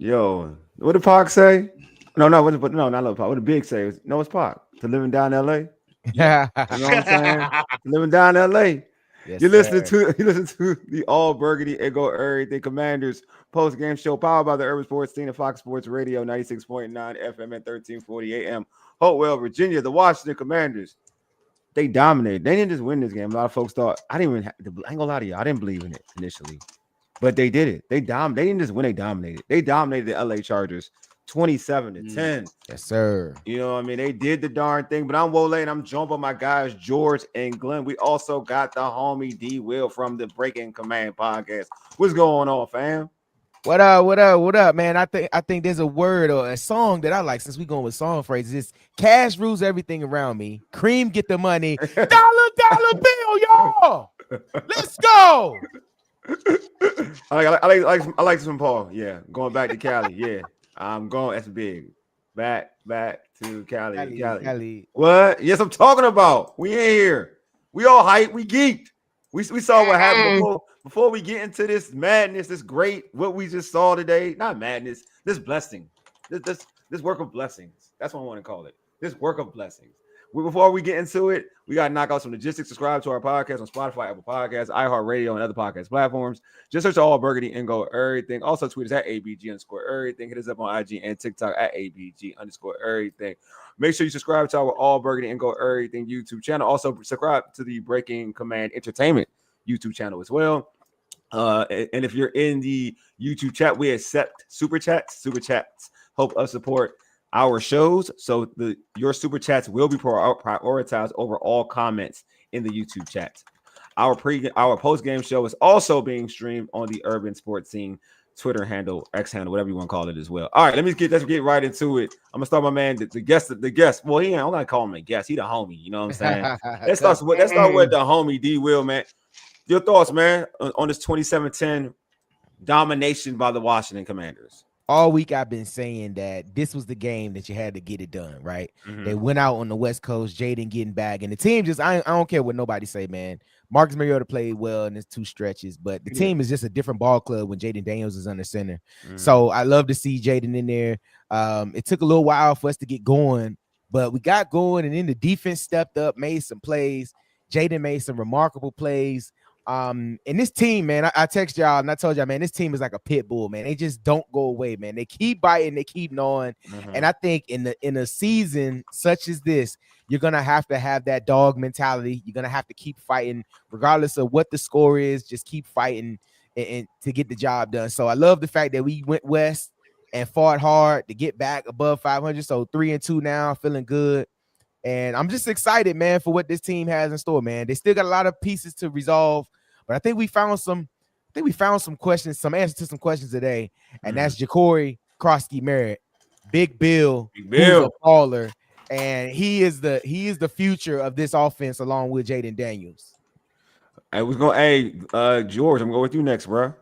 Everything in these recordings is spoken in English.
Yo, what did Pac say? No, not Lil Pac. What did Big say? No, it's Pac. To living down L.A. Yeah. You know what I'm saying? To living down L.A. Yes, You listen sir. to you listen to the All Burgundy and Go Everything Commanders post game show powered by the Urban Sports Team of Fox Sports Radio 96.9 FM at 1340 AM. Hopewell, Virginia, the Washington Commanders. They dominated. They didn't just win this game. A lot of folks thought I didn't even. I ain't gonna lie to you. I didn't believe in it initially, but they did it. They didn't just win. They dominated. They dominated the LA Chargers 27-10. Yes, sir. You know what I mean? They did the darn thing, but I'm Wole and I'm joined by my guys, George and Glenn. We also got the homie D Will from the Breaking Command podcast. What's going on, fam? What up? What up? What up, man? I think there's a word or a song that I like since we going with song phrases. It's cash rules everything around me. Cream get the money. Dollar bill, y'all. Let's go. I like some Paul. Yeah, going back to Cali. Yeah, I'm going. That's big. Back to Cali. What? Yes, I'm talking about. We in here. We all hype. We geeked. We saw what happened before we get into this madness. This great what we just saw today. Not madness. This blessing. This work of blessings. That's what I want to call it. This work of blessings. Before we get into it, we got to knock out some logistics. Subscribe to our podcast on Spotify, Apple Podcasts, iHeartRadio, and other podcast platforms. Just search All Burgundy and Go Errrything. Also tweet us at ABG_Errrything. Hit us up on IG and TikTok at ABG_Errrything. Make sure you subscribe to our All Burgundy and Go Errrything YouTube channel. Also subscribe to the Breaking Command Entertainment YouTube channel as well. And if you're in the YouTube chat, we accept super chats. Super chats help us support our shows, so your super chats will be prioritized over all comments in the YouTube chat. Our post game show is also being streamed on the Urban Sports Scene Twitter handle, X handle, whatever you want to call it as well. All right, let's get right into it. I'm gonna start my man, the guest. Well, I'm not calling him a guest. He the homie. You know what I'm saying? Let's start with the homie D Will, man. Your thoughts, man, on this 27-10 domination by the Washington Commanders. All week I've been saying that this was the game that you had to get it done, right? Mm-hmm. They went out on the West Coast, Jayden getting back, and the team just, I don't care what nobody say, man. Marcus Mariota played well in his two stretches, but the team is just a different ball club when Jayden Daniels is under center. Mm-hmm. So I love to see Jayden in there. It took a little while for us to get going, but we got going, and then the defense stepped up, made some plays. Jayden made some remarkable plays. And this team, man, I text y'all and I told y'all, man, this team is like a pit bull, man. They just don't go away, man. They keep biting, they keep gnawing. Mm-hmm. And I think in a season such as this, you're gonna have that dog mentality. You're gonna have to keep fighting, regardless of what the score is. Just keep fighting and to get the job done. So I love the fact that we went west and fought hard to get back above 500. So 3-2 now, feeling good. And I'm just excited, man, for what this team has in store, man. They still got a lot of pieces to resolve. But I think we found some questions, some answers to some questions today, and that's Ja'Cory Krosky Merritt, Big Bill, who's a baller, and he is the future of this offense along with Jayden Daniels. George, I'm going with you next, bro.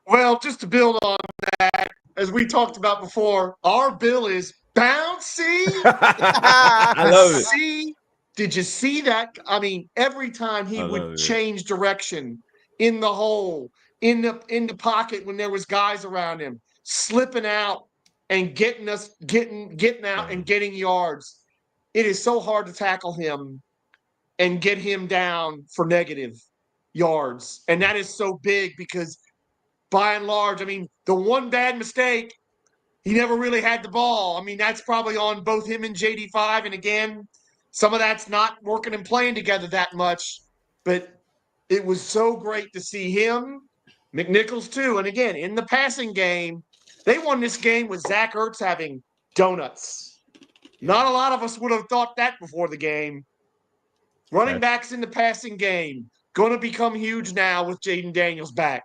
Well, just to build on that, as we talked about before, our bill is bouncy. I love it. See. Did you see that? I mean, every time he would change direction in the hole, in the pocket when there was guys around him, slipping out and getting out and getting yards. It is so hard to tackle him and get him down for negative yards. And that is so big because by and large, I mean, the one bad mistake, he never really had the ball. I mean, that's probably on both him and JD5. And again, some of that's not working and playing together that much, but it was so great to see him, McNichols too. And again, in the passing game, they won this game with Zach Ertz having donuts. Not a lot of us would have thought that before the game. Running backs in the passing game, going to become huge now with Jayden Daniels back.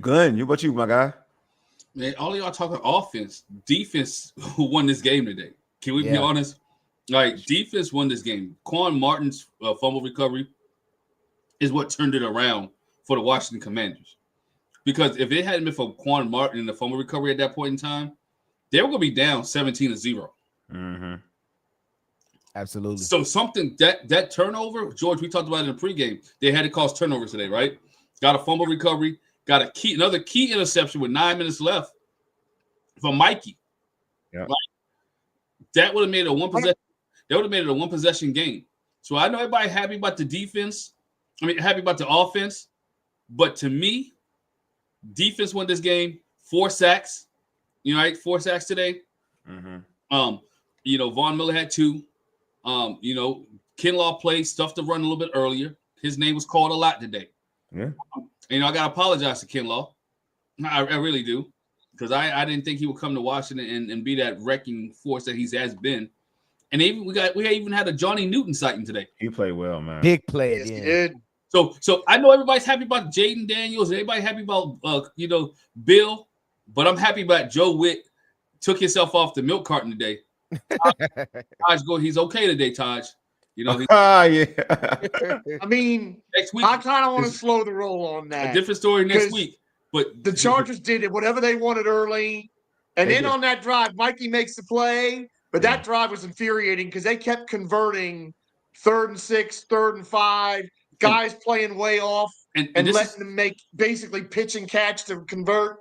Glenn, what about you, my guy? Man, all of y'all talking offense. Defense who won this game today. Can we be honest? Like, defense won this game. Quan Martin's fumble recovery is what turned it around for the Washington Commanders. Because if it hadn't been for Quan Martin and the fumble recovery at that point in time, they were going to be down 17-0. Mm-hmm. Absolutely. So something, that turnover, George, we talked about it in the pregame. They had to cause turnovers today, right? Got a fumble recovery, got another key interception with 9 minutes left from Mikey. Yeah. Like, that would have made it a one possession. That would have made it a one possession game. So I know everybody happy about the defense. I mean, happy about the offense. But to me, defense won this game. 4 sacks. 4 sacks today. Mm-hmm. Von Miller had 2. Kinlaw played stuff to run a little bit earlier. His name was called a lot today. Yeah. I gotta apologize to Kinlaw. I really do, because I didn't think he would come to Washington and be that wrecking force that he has been. And even we even had a Johnny Newton sighting today. He played well, man. Big play. Yes, he did. So I know everybody's happy about Jayden Daniels. Everybody happy about Bill, but I'm happy about Joe Witt. Took himself off the milk carton today. Taj he's okay today, Taj. Yeah. I mean, next week, I kind of want to slow the roll on that. A different story next week. But the Chargers did it, whatever they wanted early. And then on that drive, Mikey makes the play. But that drive was infuriating because they kept converting 3rd and 6, 3rd and 5, guys playing way off and letting them make basically pitch and catch to convert.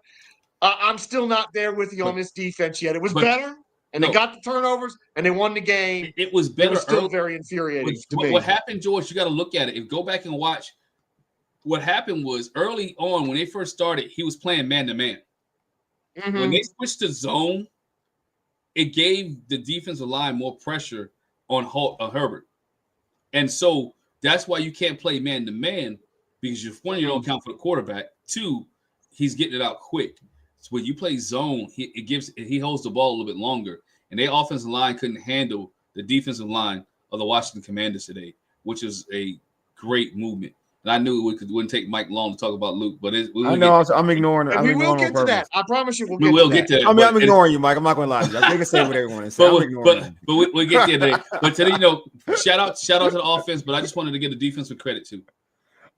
I'm still not there with you on this defense yet. It was better. And they got the turnovers, and they won the game. It was better. It was still very infuriating to me. What happened, George, you got to look at it. If go back and watch, what happened was early on when they first started, he was playing man-to-man. Mm-hmm. When they switched to zone, it gave the defensive line more pressure on Herbert. And so that's why you can't play man-to-man, because one, you don't count for the quarterback. 2, he's getting it out quick. So when you play zone, he holds the ball a little bit longer, and their offensive line couldn't handle the defensive line of the Washington Commanders today, which is a great movement. And I knew it wouldn't take Mike long to talk about Luke, but I'm ignoring it. We will get to that. I promise you, we will get to that. I mean, I'm ignoring you, Mike. I'm not going to lie to you. They can say what they want to say. But we'll get there today. But today, shout out to the offense. But I just wanted to give the defense some credit too.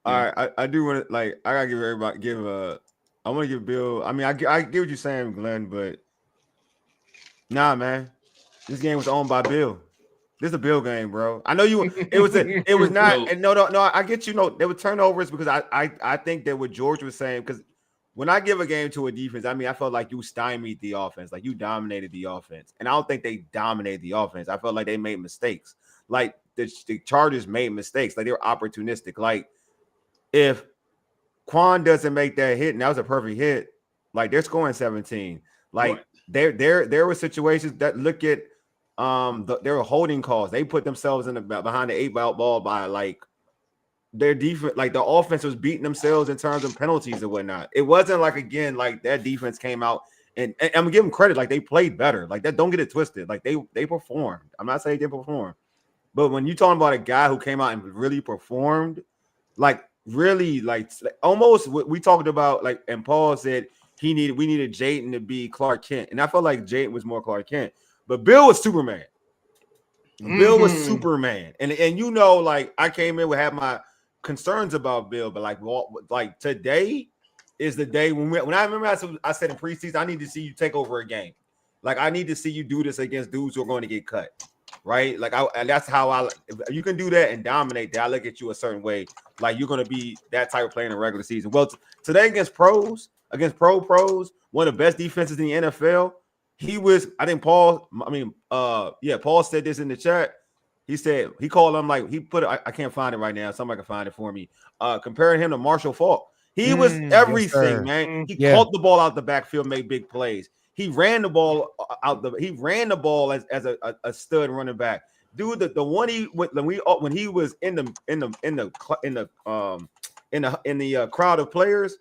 All right, I do want to I gotta give everybody I want to give Bill. I mean, I get what you're saying, Glenn, but nah, man, this game was owned by Bill. This is a Bill game, bro. I know you. It was not. And no. I get there were turnovers because I think that what George was saying, because when I give a game to a defense, I mean, I felt like you stymied the offense, like you dominated the offense, and I don't think they dominated the offense. I felt like they made mistakes. Like the Chargers made mistakes. Like they were opportunistic. Like if Quan doesn't make that hit, and that was a perfect hit, like they're scoring 17. Like there were situations that look at there were holding calls. They put themselves behind the 8-ball by like their defense, like the offense was beating themselves in terms of penalties and whatnot. It wasn't like again like that defense came out and I'm gonna give them credit, like they played better. Like that, don't get it twisted. Like they performed. I'm not saying they performed, but when you're talking about a guy who came out and really performed, like really like almost what we talked about, like, and Paul said we needed Jayden to be Clark Kent, and I felt like Jayden was more Clark Kent, but Bill was Superman. Bill was Superman, and like I came in with have my concerns about Bill, but like today is the day when I remember I said in preseason I need to see you take over a game. Like I need to see you do this against dudes who are going to get cut. Right, like and that's how if you can do that and dominate that, I look at you a certain way, like you're gonna be that type of player in the regular season. Well, today against pros, one of the best defenses in the NFL, he was. I think Paul said this in the chat. He said he called him like he put. I can't find it right now. Somebody can find it for me. Comparing him to Marshall Faulk, he was everything, man. He caught the ball out the backfield, made big plays. He ran the ball as a stud running back. Dude, the one when he was in the crowd of players,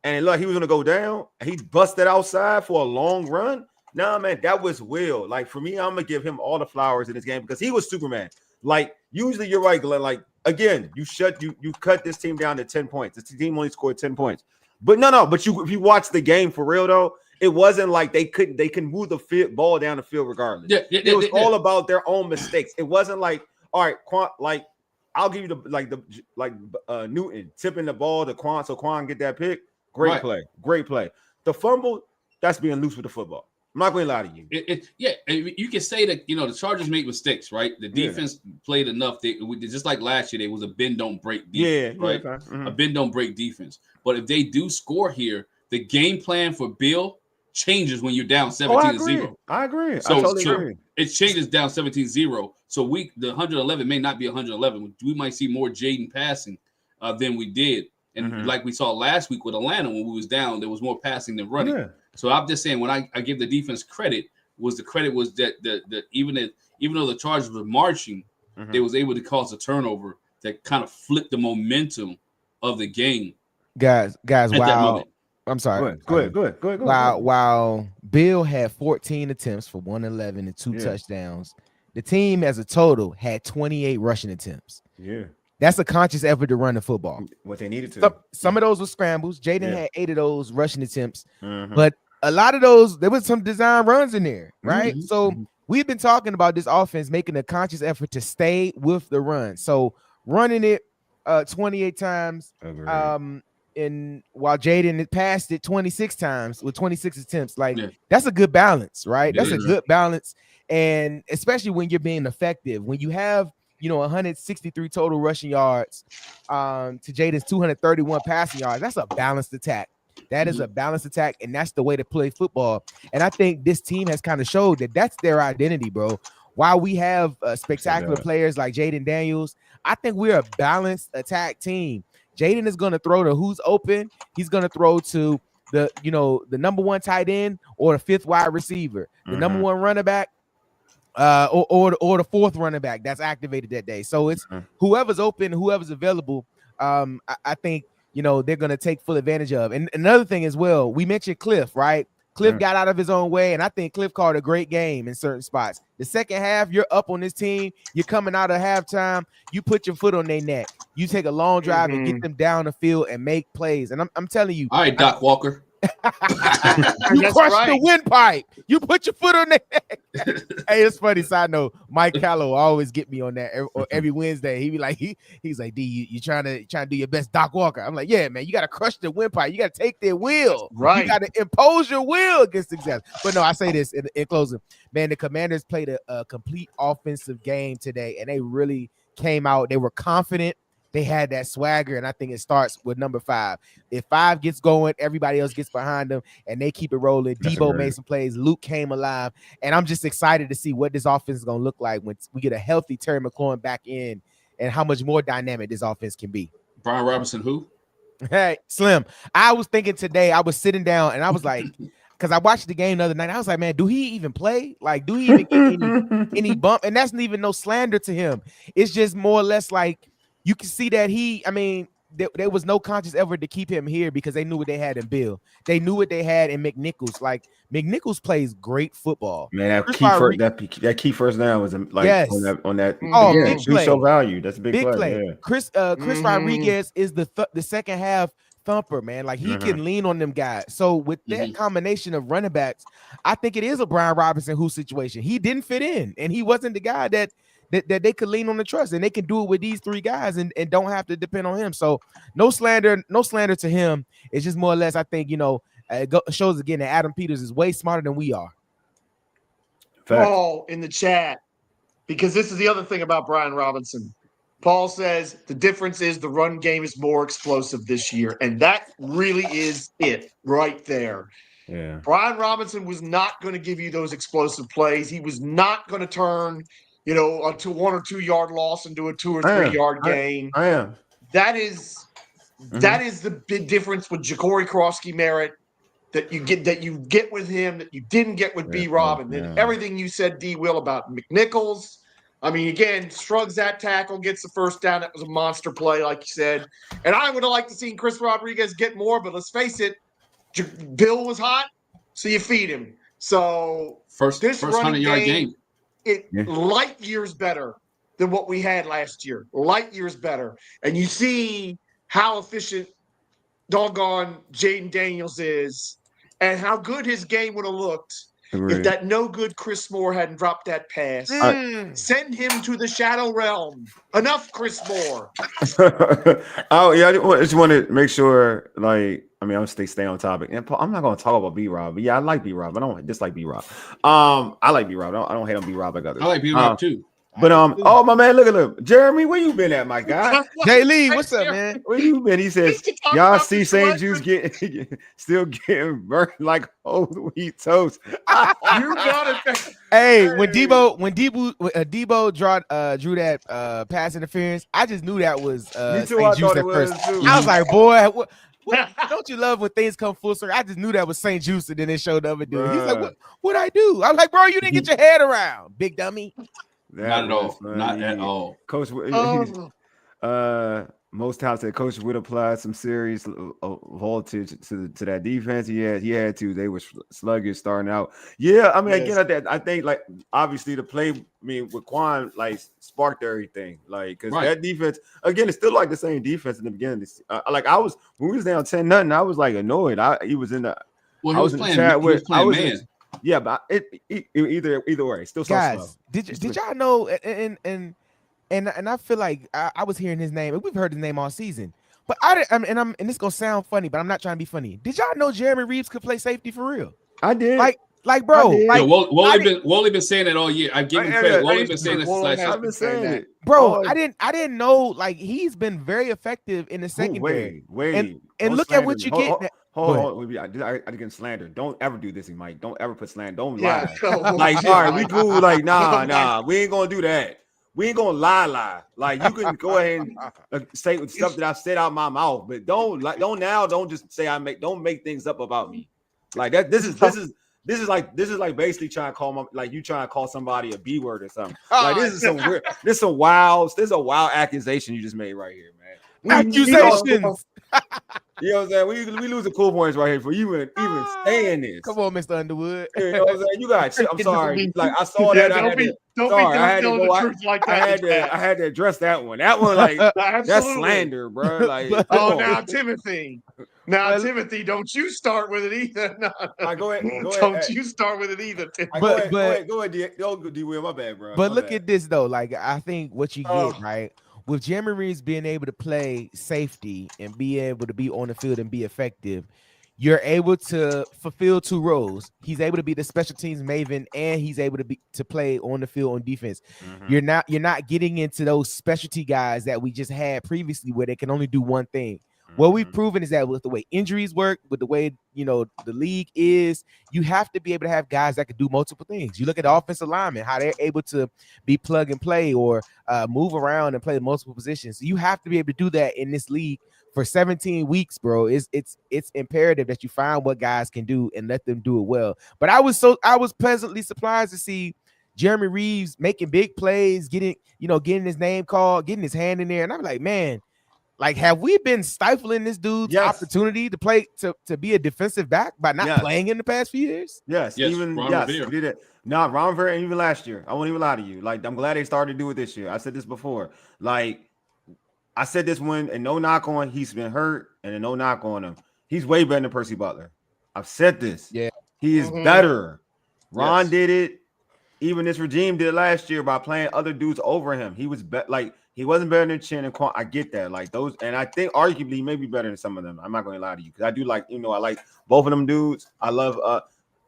and look, he was gonna go down. He busted outside for a long run. Nah, man, that was Will. Like for me, I'm gonna give him all the flowers in this game because he was Superman. Like usually, you're right, Glenn. Like again, you cut this team down to 10 points. This team only scored 10 points. But no. But if you watch the game for real though. It wasn't like they couldn't move the ball down the field regardless. It was all about their own mistakes. It wasn't like, all right, like I'll give you Newton tipping the ball to Quan so Quan get that pick. Great play. The fumble, that's being loose with the football. I'm not going to lie to you. You can say that the Chargers made mistakes, right? The defense played enough. Just like last year, there was a bend don't break defense, right? A bend don't break defense. But if they do score here, the game plan for Bill changes when you're down 17-0. I agree. So I totally agree. It changes down 17-0. So the 111 may not be 111. We might see more Jayden passing than we did. And like we saw last week with Atlanta when we was down, there was more passing than running. Yeah. So I'm just saying when I give the defense credit was that even though the Chargers were marching, they was able to cause a turnover that kind of flipped the momentum of the game. Guys, wow. I'm sorry. Go ahead. While Bill had 14 attempts for 111 and 2 touchdowns, the team as a total had 28 rushing attempts. Yeah. That's a conscious effort to run the football. What they needed to. Some of those were scrambles. Jayden had 8 of those rushing attempts, but a lot of those, there was some design runs in there, right? So we've been talking about this offense making a conscious effort to stay with the run. So running it 28 times, and while Jayden passed it 26 times with 26 attempts, that's a good balance, right? That's a good balance, and especially when you're being effective, when you have 163 total rushing yards to Jayden's 231 passing yards. That's a balanced attack. That is a balanced attack, and that's the way to play football. And I think this team has kind of showed that that's their identity, bro. While we have spectacular players like Jayden Daniels, I think we're a balanced attack team. Jayden is going to throw to who's open. He's going to throw to the number 1 tight end or the 5th wide receiver, the number 1 running back, or the 4th running back that's activated that day. So it's whoever's open, whoever's available. I think they're gonna take full advantage of. And another thing as well, we mentioned Cliff, right? Cliff got out of his own way, and I think Cliff called a great game in certain spots. The second half, you're up on this team. You're coming out of halftime. You put your foot on their neck. You take a long drive and get them down the field and make plays. And I'm telling you, all right, Doc Walker. You crushed the windpipe. You put your foot on that. Hey, it's funny. Side note: Mike Callow always get me on that every Wednesday. He be like, he's like, D, you trying to do your best, Doc Walker. I'm like, yeah, man, you got to crush the windpipe. You got to take their will. Right. You got to impose your will against success. But no, I say this in closing, man. The Commanders played a complete offensive game today, and they really came out. They were confident. They had that swagger, and I think it starts with number 5. If 5 gets going, everybody else gets behind them, and they keep it rolling. Debo made some plays. Luke came alive, and I'm just excited to see what this offense is going to look like when we get a healthy Terry McLaurin back in, and how much more dynamic this offense can be. Brian Robinson, who? Hey, Slim. I was thinking today, I was sitting down, and I was like, because I watched the game the other night, I was like, man, do he even play? Like, do he even get any bump? And that's not even no slander to him. It's just more or less like, you can see that there was no conscious effort to keep him here because they knew what they had in Bill. They knew what they had in McNichols. Like, McNichols plays great football. Man, that key first down was like on that. Big play. Show value. That's a big play. Yeah. Chris Rodriguez is the second half thumper, man. Like, he can lean on them guys. So with that combination of running backs, I think it is a Brian Robinson who situation. He didn't fit in, and he wasn't the guy that they could lean on the trust, and they can do it with these 3 guys and don't have to depend on him. So no slander to him. It's just more or less, I think, it shows again that Adam Peters is way smarter than we are. Paul in the chat, because this is the other thing about Brian Robinson. Paul says the difference is the run game is more explosive this year, and that really is it right there. Yeah. Brian Robinson was not going to give you those explosive plays. He was not going to turn a 1 or 2 yard loss into a 2 or 3 yard gain. I am. That is the big difference with Ja'Cory Krosky-Merritt that you get with him that you didn't get with B. Rob. And then everything you said, D. Will, about McNichols. I mean, again, shrugs that tackle, gets the first down. That was a monster play, like you said. And I would have liked to see Chris Rodriguez get more, but let's face it, Bill was hot, so you feed him. So first 100-yard game. Light years better than what we had last year. Light years better. And you see how efficient doggone Jayden Daniels is and how good his game would have looked if that no good Chris Moore hadn't dropped that pass. Send him to the shadow realm. Enough, Chris Moore. I just want to make sure, like, I mean, I'm stay on topic, and I'm not gonna talk about B-Rob, but yeah, I like B-Rob. I don't dislike B-Rob. I like B-Rob. I don't hate on B-Rob like others. I like B-Rob too. But oh my man, look at Jeremy. Where you been at, my guy? Jay Lee, what's up, man? Where you been? He says y'all see St. Juice still getting burnt like whole wheat toast. You got it. Hey, when Debo drew that pass interference, I just knew that was St. Juice at first. I was like, boy, what, don't you love when things come full circle? I just knew that was St. Juice, and then it showed the other dude. He's like, what I do? I was like, bro, you didn't get your head around, big dummy. Not at all. Not at all. Coach, most times that coach would apply some serious voltage to that defense. He had to. They were sluggish starting out. Yeah, I mean, again, I think like obviously the play. I mean, with Quan like sparked everything. Like because that defense again, it's still like the same defense in the beginning. Like I was when we was down 10-0, I was like annoyed. He was in the. Well, I was playing. He was playing man. Yeah, but either way, still so guys. slow. Did y'all know? And I feel like I was hearing his name, and we've heard his name all season. But and this gonna sound funny, but I'm not trying to be funny. Did y'all know Jeremy Reeves could play safety for real? I did. Like bro. Like, Wole been saying that all year. I give him credit. Wole been saying this last year. I've been saying it, bro. I didn't know. Like he's been very effective in the secondary. And look at what you get. Hold on. I get slandered. Don't ever do this, Mike. Don't ever put slander. Don't lie. Like, all right, we cool. Like, nah. We ain't gonna do that. We ain't gonna lie. Like, you can go ahead and say stuff that I've said out my mouth, but don't just say don't make things up about me. Like that. This is like basically trying to call you trying to call somebody a B word or something. Like this is some weird. This is a wild accusation you just made right here, man. Accusations. You know what I'm saying? We lose the cool points right here for you even saying this. Come on, Mr. Underwood. You know what I'm saying? You got. I'm sorry. Like I saw that. I had to address that one. That one, like that's slander, bro. Like, now Timothy. Timothy, don't you start with it either. No. Go ahead. Don't you start with it either. Go ahead. Don't D. Will. My bad, bro. But look at this though. Like I think what you get right. With Jeremy Reeves being able to play safety and be able to be on the field and be effective, you're able to fulfill two roles. He's able to be the special teams maven, and he's able to play on the field on defense. Mm-hmm. You're not getting into those specialty guys that we just had previously where they can only do one thing. What we've proven is that with the way injuries work, with the way, the league is, you have to be able to have guys that can do multiple things. You look at the offensive linemen, how they're able to be plug and play or move around and play multiple positions. You have to be able to do that in this league for 17 weeks, bro. It's imperative that you find what guys can do and let them do it well. But I was pleasantly surprised to see Jeremy Reeves making big plays, getting his name called, getting his hand in there. And I'm like, man, like, have we been stifling this dude's opportunity to play to be a defensive back by not playing in the past few years? Yes. Even we did it. No, Ron Rivera, even last year. I won't even lie to you. Like, I'm glad they started to do it this year. I said this before. Like, I said this and no knock on. He's been hurt, and no knock on him. He's way better than Percy Butler. I've said this. Yeah, he is better. Ron did it. Even this regime did it last year by playing other dudes over him. He was he wasn't better than Chin and Quan. I get that. Like those, and I think arguably he may be better than some of them. I'm not going to lie to you because I do like, I like both of them dudes. I love.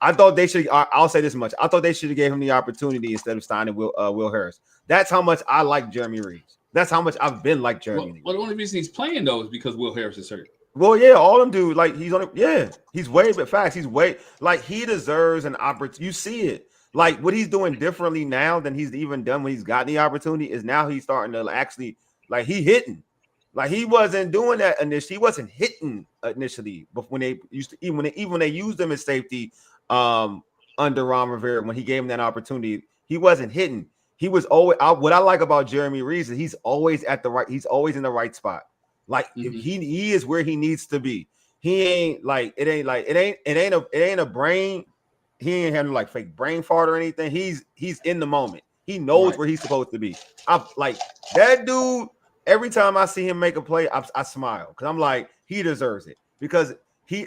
I thought they should. I'll say this much. I thought they should have gave him the opportunity instead of signing Will Harris. That's how much I like Jeremy Reeves. That's how much I've been like Jeremy. Well, the only reason he's playing though is because Will Harris is hurt. Well, yeah, all them dudes like he's on it. Yeah, he's way but facts. He's way like he deserves an opportunity. You see it. Like what he's doing differently now than he's even done when he's gotten the opportunity is now he's starting to actually like he hitting. Like he wasn't doing that initially. He wasn't hitting initially, but when they used to even when they used him as safety under Ron Rivera when he gave him that opportunity, he wasn't hitting. He was always what I like about Jeremy Reeves is he's always at the right. He's always in the right spot. Like if he is where he needs to be. He ain't like it ain't a brain. He ain't having like fake brain fart or anything. He's in the moment. He knows where he's supposed to be. I'm like that dude. Every time I see him make a play, I smile because I'm like he deserves it because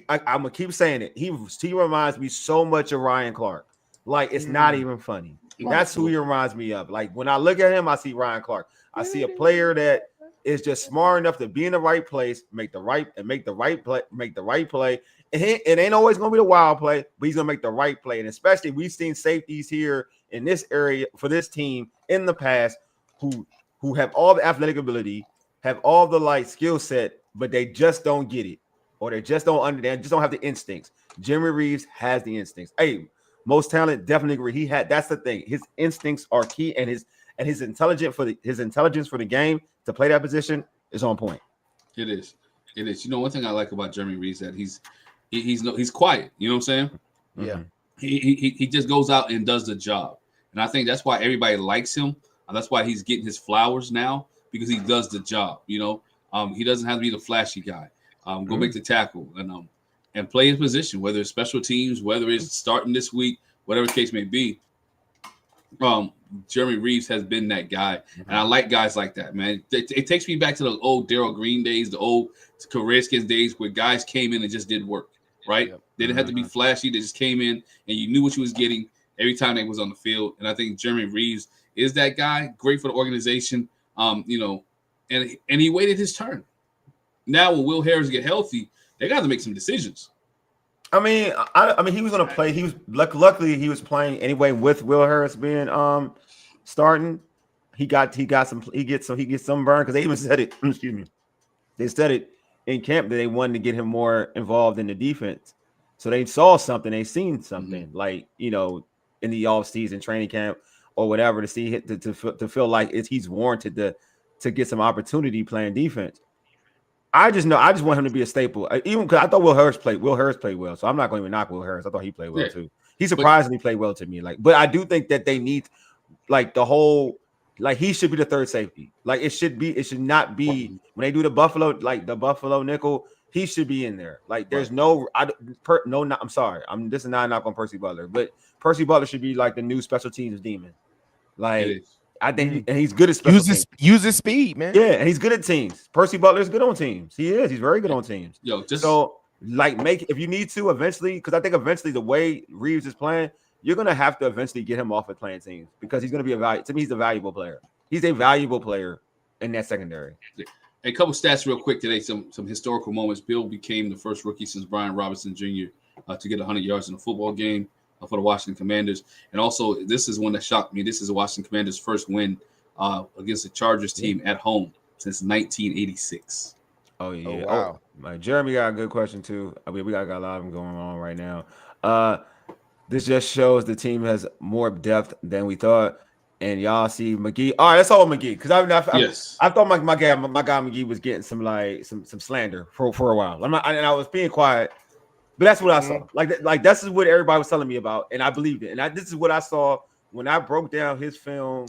I'm gonna keep saying it. He reminds me so much of Ryan Clark. Like it's not even funny. That's who he reminds me of. Like when I look at him, I see Ryan Clark. I see a player that is just smart enough to be in the right place, make the right play. And it ain't always gonna be the wild play, but he's gonna make the right play. And especially we've seen safeties here in this area for this team in the past who have all the athletic ability, have all the skill set, but they just don't get it, or they just don't just don't have the instincts. Jeremy Reeves has the instincts. Hey, most talent, definitely agree. That's the thing. His instincts are key, and his intelligence for the game to play that position is on point. It is. You know, one thing I like about Jeremy Reeves that he's quiet. You know what I'm saying? Yeah. He just goes out and does the job, and I think that's why everybody likes him. And that's why he's getting his flowers now, because he does the job. You know, he doesn't have to be the flashy guy. Go make the tackle and play his position, whether it's special teams, whether it's starting this week, whatever the case may be. Jeremy Reeves has been that guy, and I like guys like that, man. It takes me back to the old Darryl Green days, the old Redskins days, where guys came in and just did work, right? Yep. They didn't have to be flashy. They just came in, and you knew what you was getting every time they was on the field. And I think Jeremy Reeves is that guy, great for the organization, you know, and he waited his turn. Now when Will Harris get healthy, they got to make some decisions. I mean, he was going to play. He was luckily he was playing anyway with Will Harris being starting. He gets some burn because they even said it. Excuse me. They said it in camp that they wanted to get him more involved in the defense. So they saw something. They seen something like, you know, in the offseason training camp or whatever to see to feel like he's warranted to get some opportunity playing defense. I just want him to be a staple. Even because I thought Will Harris played well, so I'm not going to even knock Will Harris. I thought he played well too. He surprisingly played well to me. But I do think that they need the whole he should be the third safety. It should not be when they do the Buffalo nickel. He should be in there. There's I'm sorry. This is not a knock on Percy Butler, but Percy Butler should be the new special teams demon. I think, and he's good at special teams. Use his speed, man. Yeah, and he's good at teams. Percy Butler is good on teams. He is. He's very good on teams. If you need to eventually, because I think eventually the way Reeves is playing, you're gonna have to eventually get him off of playing teams because he's gonna be to me, he's a valuable player. He's a valuable player in that secondary. A couple stats real quick today. Some historical moments. Bill became the first rookie since Brian Robinson Jr. To get 100 yards in a football game for the Washington Commanders. And also, this is one that shocked me. This is the Washington Commanders' first win against the Chargers team at home since 1986. Oh, yeah. Oh, wow. Jeremy got a good question, too. I mean, we got a lot of them going on right now. This just shows the team has more depth than we thought. And y'all see McGee. All right, that's all McGee. Because I thought my guy McGee was getting some slander for a while. And I was being quiet. But that's what I saw. This is what everybody was telling me about, and I believed it. And this is what I saw when I broke down his film,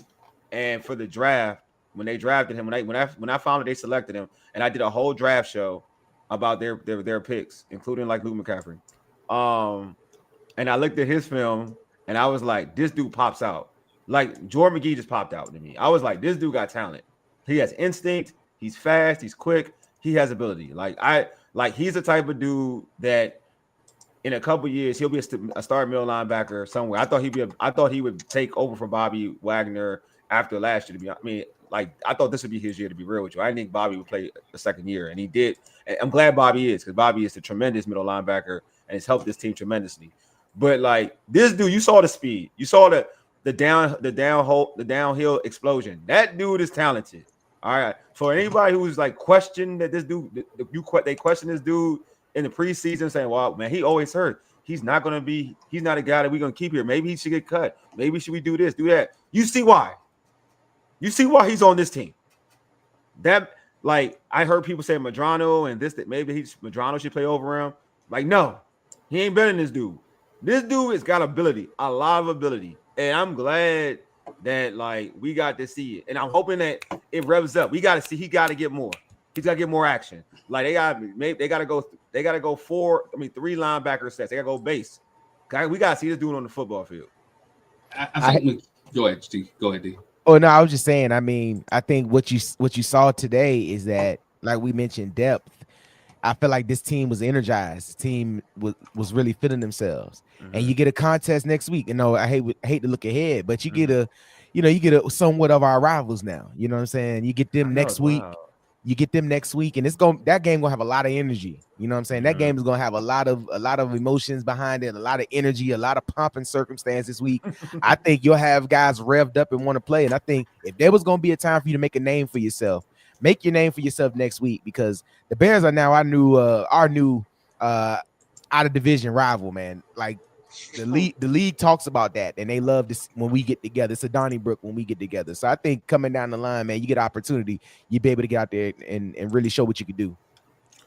and for the draft when they drafted him. When I found that they selected him, and I did a whole draft show about their picks, including Luke McCaffrey. And I looked at his film, and I was like, this dude pops out. Jordan McGee just popped out to me. I was like, this dude got talent. He has instinct. He's fast. He's quick. He has ability. He's the type of dude that, in a couple years, he'll be a starting middle linebacker somewhere. I thought he would take over for Bobby Wagner after last year. I thought this would be his year, to be real with you. I didn't think Bobby would play the second year, and he did. And I'm glad Bobby is, because Bobby is a tremendous middle linebacker and has helped this team tremendously. But this dude, you saw the speed, you saw the downhill explosion. That dude is talented. All right. For anybody who's questioning that this dude, they question this dude in the preseason, saying, "Well, man, he always hurt. He's not a guy that we're gonna keep here. Maybe he should get cut. Maybe should we do this, do that?" You see why? You see why he's on this team. That I heard people say Medrano and this, that maybe Medrano should play over him. No, he ain't better than this dude. This dude has got ability, a lot of ability, and I'm glad that we got to see it. And I'm hoping that it revs up. We got to see. He got to get more. He's got to get more action. They got to go 3 linebacker sets. They got to go base. We got to see this dude on the football field. Go ahead, Steve. Go ahead, D. Oh no, I was just saying. I mean, I think what you saw today is that, like we mentioned, depth. I feel like this team was energized. The team was really feeling themselves. Mm-hmm. And you get a contest next week. I hate to look ahead, but you get a somewhat of our rivals now. You know what I'm saying? You get them next week. You get them next week, and that game gonna have a lot of energy. You know what I'm saying? That game is gonna have a lot of emotions behind it, a lot of energy, a lot of pomp and circumstance this week. I think you'll have guys revved up and want to play. And I think if there was gonna be a time for you to make a name for yourself, make your name for yourself next week, because the Bears are now our new out of division rival, man. Like the league talks about that, and they love this when we get together. It's a Donnybrook when we get together. So I think coming down the line, man, you get an opportunity, you be able to get out there and really show what you can do.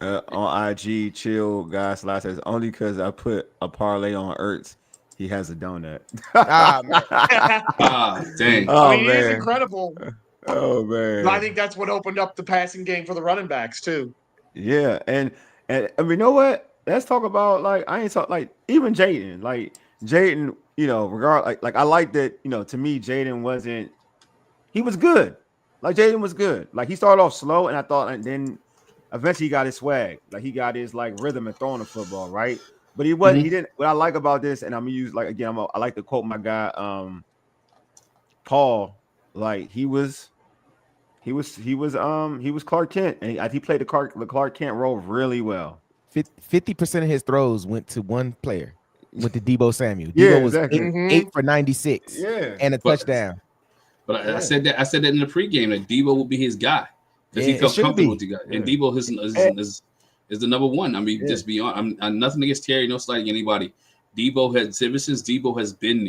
On IG, chill guys. Last says only because I put a parlay on Ertz, he has a donut. Dang. I mean, it is incredible. Oh man, I think that's what opened up the passing game for the running backs too. Yeah, and I mean, you know what? Let's talk about I ain't talk even Jayden. Jayden, I like that. To me, Jayden wasn't. He was good. Jayden was good. He started off slow, and I thought, and then eventually he got his swag. He got his rhythm and throwing the football, right? But he wasn't. He didn't. What I like about this, and I'm gonna use again. I like to quote my guy, Paul. He was Clark Kent, and he played the Clark Kent role really well. 50% of his throws went to one player, went to Deebo Samuel. Deebo was exactly. 8 for 96, and a touchdown. But I said that in the pregame that Deebo would be his guy because he felt comfortable with the guy, and Deebo is the number one. I mean, just be honest. I'm nothing against Terry, no slight anybody. Ever since Deebo has been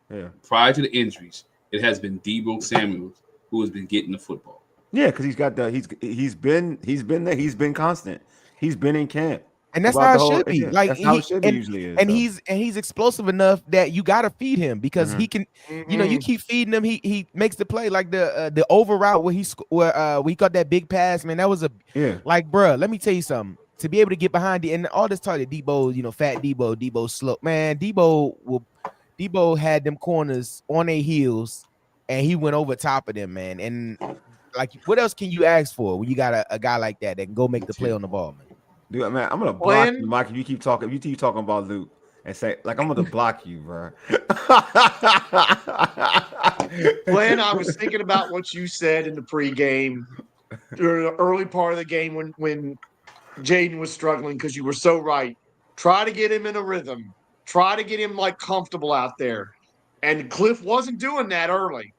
there, prior to the injuries, it has been Deebo Samuel who has been getting the football. Yeah, because he's got he's been there, he's been constant, he's been in camp, and that's how it should be. That's how it should be usually is. And he's explosive enough that you got to feed him because he can. You keep feeding him, he makes the play the over route where he got that big pass. Man, that was bruh. Let me tell you something. To be able to get behind it and all this talk that Deebo, fat Deebo slow. Man, Deebo had them corners on their heels, and he went over top of them, man. And what else can you ask for when you got a guy like that can go make the play on the ball, man? Dude, man, I'm gonna block you, Mike. If you keep talking about Luke and say I'm gonna block you, bro. Glenn, I was thinking about what you said in the pregame, during the early part of the game when Jayden was struggling, because you were so right. Try to get him in a rhythm. Try to get him comfortable out there. And Cliff wasn't doing that early.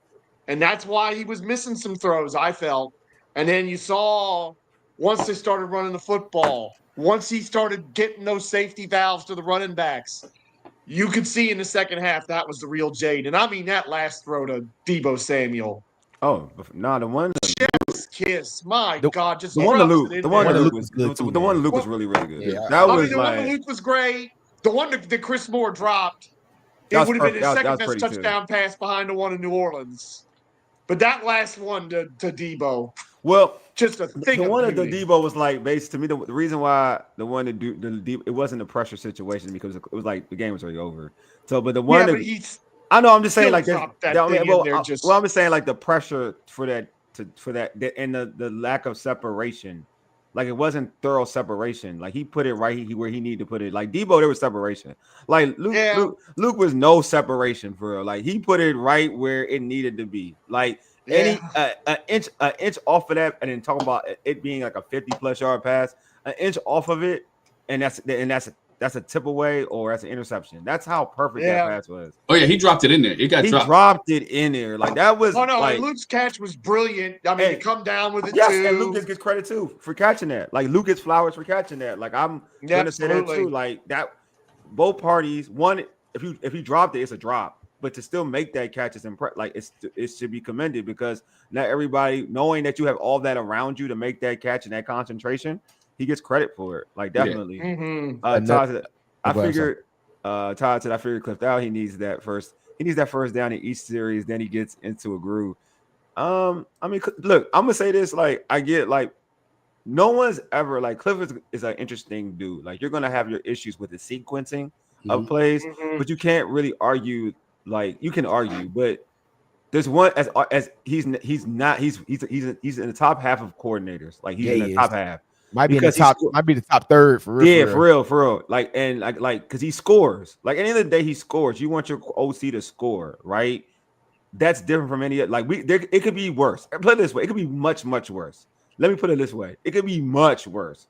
And that's why he was missing some throws, I felt. And then you saw once they started running the football, once he started getting those safety valves to the running backs, you could see in the second half that was the real Jayden. And I mean that last throw to Deebo Samuel. Oh, no, the one Chef's kiss. My God, just the one to Luke. The one to Luke was good. The one to Luke was really, really good. Yeah. The one to Luke was great. The one that Chris Moore dropped, it would have been his second best touchdown pass behind the one in New Orleans. But that last one to Deebo. Well, just a thing. The one that Deebo was based to me. The reason why the one that it wasn't a pressure situation because it was the game was already over. So, but the one that I know, I'm just saying I'm just saying the pressure for that and the lack of separation. It wasn't thorough separation. He put it right where he needed to put it. Deebo, there was separation. Luke was no separation for real. He put it right where it needed to be. An inch off of that, and then talking about it being a 50+ yard pass, an inch off of it, and that's a tip away or that's an interception. That's how perfect that pass was. Oh yeah, he dropped it in there. He dropped it in there. That was. Oh no, Luke's catch was brilliant. I mean, to come down with it too. And Luke gets credit too for catching that. Luke gets flowers for catching that. I'm gonna say that too. That both parties. One, if he dropped it, it's a drop. But to still make that catch is it should be commended because not everybody knowing that you have all that around you to make that catch and that concentration. He gets credit for it, definitely. Yeah. Todd said, I figured Cliff out. He needs that first down in each series. Then he gets into a groove. I mean, look, I'm gonna say this. I get no one's ever Cliff is an interesting dude. You're gonna have your issues with the sequencing of plays, but you can't really argue. You can argue, but there's one as he's in the top half of coordinators. He's in the top half. Might be the top third for real. Yeah, for real. Because he scores. At the end of the day, he scores. You want your OC to score, right? That's different from any it could be worse. Put it this way, it could be much, much worse. let me put it this way: it could be much worse.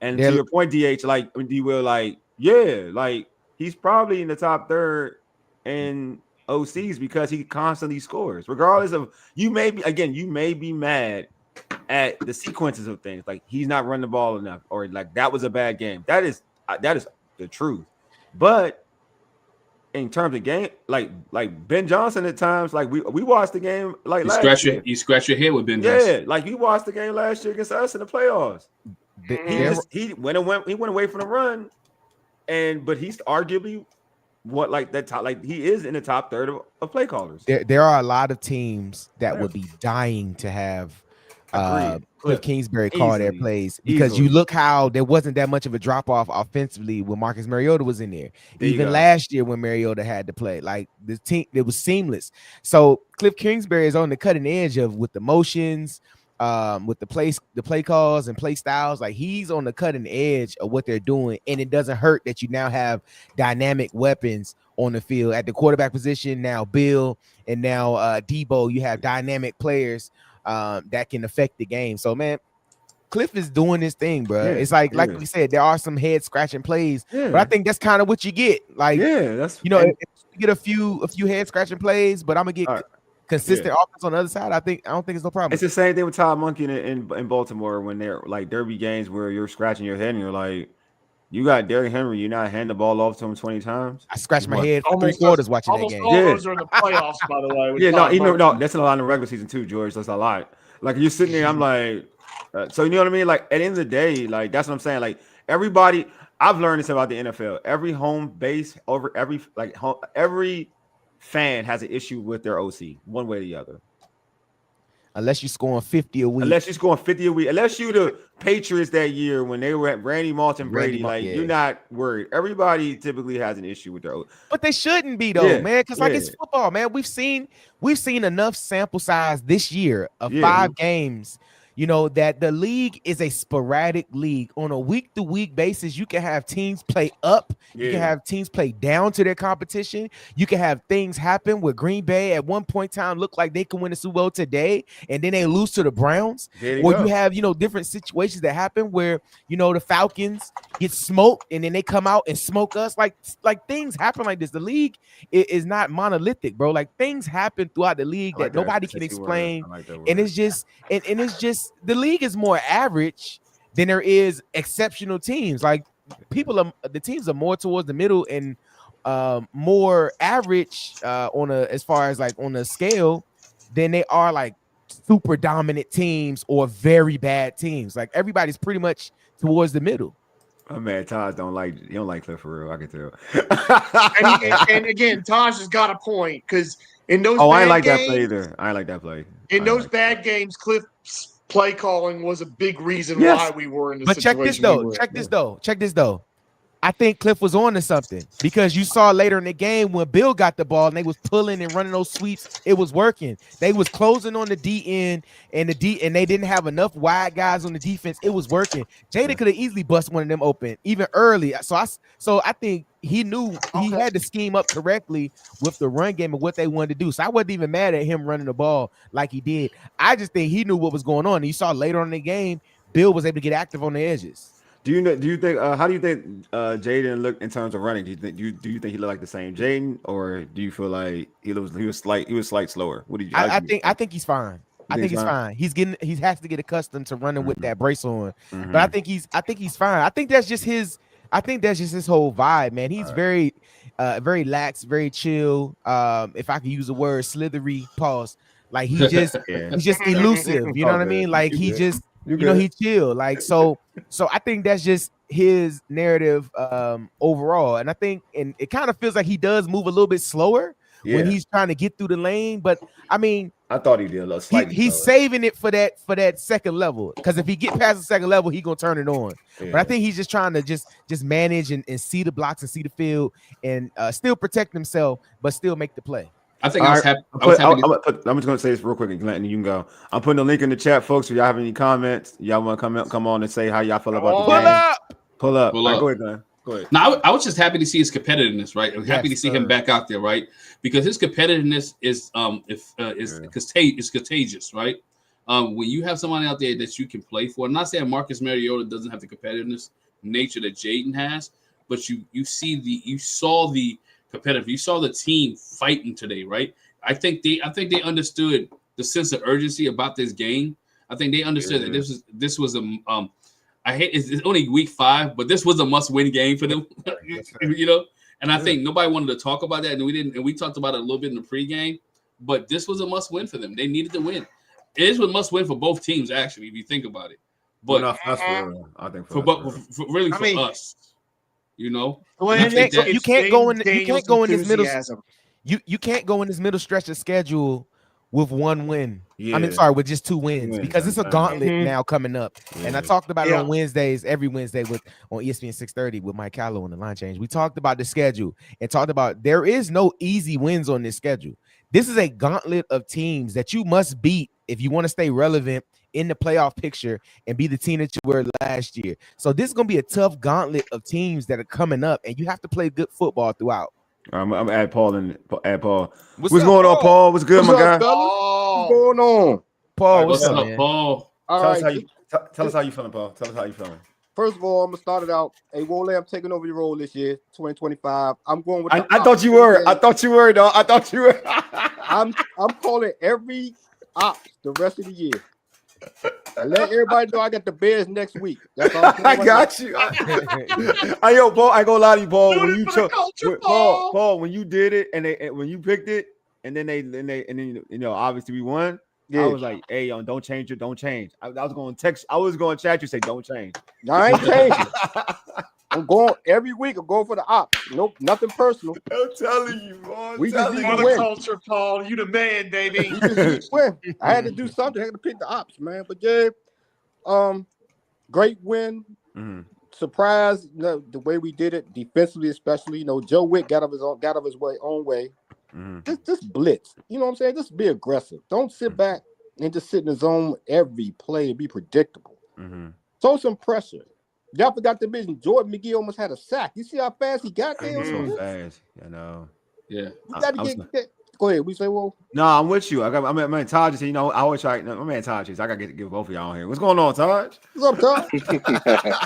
And to your point, DH, like D will, like like he's probably in the top third in OCs because he constantly scores, regardless of you may be mad at the sequences of things, like he's not running the ball enough, or like that was a bad game. That is the truth. But in terms of game, like Ben Johnson at times, like we watched the game like last year. You scratch your head with Ben Johnson. Yeah, like we watched the game last year against us in the playoffs. He went away from the run, but he's arguably he is in the top third of play callers. There are a lot of teams that would be dying to have Cliff Kingsbury call their plays, because you look how there wasn't that much of a drop off offensively when Marcus Mariota was in there. Even last year when Mariota had to play, like the team, it was seamless. So Cliff Kingsbury is on the cutting edge with the motions, with the play calls and play styles. Like he's on the cutting edge of what they're doing, and it doesn't hurt that you now have dynamic weapons on the field at the quarterback position. Now Bill and now Debo, you have dynamic players that can affect the game. So man, Cliff is doing this thing, bro. Yeah, it's like we said, there are some head scratching plays, but I think that's kind of what you get. Like, that's if you get a few head scratching plays, but I'm gonna get consistent offense on the other side. I don't think it's no problem. It's the same thing with Todd Monken in Baltimore when they're like derby games where you're scratching your head and you're like, you got Derrick Henry, you not hand the ball off to him 20 times. I scratched my head for 3 quarters watching that game. All those are in the playoffs, by the way. No, that's a lot in the regular season too, George. That's a lot. Like you're sitting there, I'm like, so you know what I mean? Like at the end of the day, like that's what I'm saying. Like everybody, I've learned this about the NFL. Every home base every fan has an issue with their OC, one way or the other. Unless you're scoring 50 a week. Unless you the Patriots that year when they were at Randy Moss and Brady, you're not worried. Everybody typically has an issue with their OC. But they shouldn't be though, man, because it's football, man. We've seen enough sample size this year of 5 games, that the league is a sporadic league. On a week-to-week basis, you can have teams play up. You can have teams play down to their competition. You can have things happen where Green Bay at one point in time looked like they could win the Super Bowl today, and then they lose to the Browns. You have, different situations that happen where, the Falcons get smoked, and then they come out and smoke us. Like things happen like this. The league is not monolithic, bro. Like things happen throughout the league that nobody can explain. And it's just the league is more average than there is exceptional teams. Like the teams are more towards the middle and more average as far as like on the scale than they are like super dominant teams or very bad teams. Like everybody's pretty much towards the middle. Oh man, Taj don't like Cliff for real. I can tell. and again, Taj has got a point because in those I ain't like that play either. I ain't like that play. In those bad games, Cliff's play calling was a big reason why we were in the situation. But check this though. I think Cliff was on to something, because you saw later in the game when Bill got the ball and they was pulling and running those sweeps, it was working. They was closing on the D end and they didn't have enough wide guys on the defense. It was working. Jayden could have easily bust one of them open even early. So I think he knew he had to scheme up correctly with the run game and what they wanted to do. So I wasn't even mad at him running the ball like he did. I just think he knew what was going on. And you saw later on in the game, Bill was able to get active on the edges. Do you think? How do you think Jayden looked in terms of running? Do you think he looked like the same Jayden, or do you feel like he was slight slower? What do you? I think he's fine. I think he's fine. He has to get accustomed to running with that brace on. But I think he's fine. I think that's just his whole vibe, man. He's very lax, very chill. If I could use the word slithery, pause. Like he's just elusive. You know what I mean? Like he just. He chill. Like so I think that's just his narrative overall. And I think it kind of feels like he does move a little bit slower when he's trying to get through the lane. But I mean, I thought he did a little slightly. He's saving it for that second level, because if he get past the second level, he gonna turn it on. But I think he's just trying to just manage and see the blocks and see the field and still protect himself, but still make the play. I think I'm just going to say this real quick, and Glen, and you can go. I'm putting the link in the chat, folks. If y'all have any comments, y'all want to come on and say how y'all feel about the game. Pull up. All right, go ahead, Glen. Go ahead. Now, I was just happy to see his competitiveness, right? I'm happy to see him back out there, right? Because his competitiveness is contagious, right? When you have somebody out there that you can play for, I'm not saying Marcus Mariota doesn't have the competitiveness nature that Jayden has, but you saw the competitive, you saw the team fighting today, right? I think they understood the sense of urgency about this game. I think they understood that this was a it's only week 5, but this was a must-win game for them, you know. And I think nobody wanted to talk about that, and we talked about it a little bit in the pregame. But this was a must-win for them. They needed to win. It is a must-win for both teams, actually, if you think about it. But that's for I think for us, you know, you can't go in this middle. You can't go in this middle stretch of schedule with 1 win. Yeah. I mean, sorry, with just 2 wins because it's a gauntlet now coming up. Yeah. And I talked about it on Wednesdays, every Wednesday on ESPN 630 with Mike Callow on the line change. We talked about the schedule and talked about there is no easy wins on this schedule. This is a gauntlet of teams that you must beat if you want to stay relevant in the playoff picture and be the team that you were last year. So this is going to be a tough gauntlet of teams that are coming up, and you have to play good football throughout. I'm add Paul and add Paul. What's going on, Paul? What's good, my guy? What's going on, Paul? What's up, man? Paul? Tell us how you feeling, Paul. Tell us how you feeling. First of all, I'm gonna start it out. Hey, Wole, I'm taking over your role this year, 2025. I'm going with. I thought you were. I thought you were, dog. I thought you were. I'm calling every ops the rest of the year. I let everybody know I got the Bears next week. That's all I got you. Yo, Paul, I go lie to you, Paul. When you Paul, when you did it and when you picked it, and then you know, obviously we won. Yeah. I was like, hey, don't change it, don't change. I was going to text, I was going to chat you, say, don't change. I ain't changing. I'm going every week. I'm going for the ops. Nope, nothing personal. I'm telling you, boy. We just need to win. Culture, Paul. You the man, baby. We just need to win. I had to do something. I had to pick the ops, man. But yeah, great win. Mm-hmm. Surprise, the way we did it defensively, especially. You know, Joe Witt got of his own way. Mm-hmm. Just blitz. You know what I'm saying? Just be aggressive. Don't sit back and just sit in the zone every play and be predictable. Mm-hmm. Throw some pressure. Y'all forgot to mention Jordan McGee almost had a sack. You see how fast he got there? So fast, you know. Yeah. We got to get. Go ahead. We say, well. No, I'm with you. I'm man Taj. You know, I always try. My man Taj. I got to give both of y'all on here. What's going on, Taj? What's up, Taj?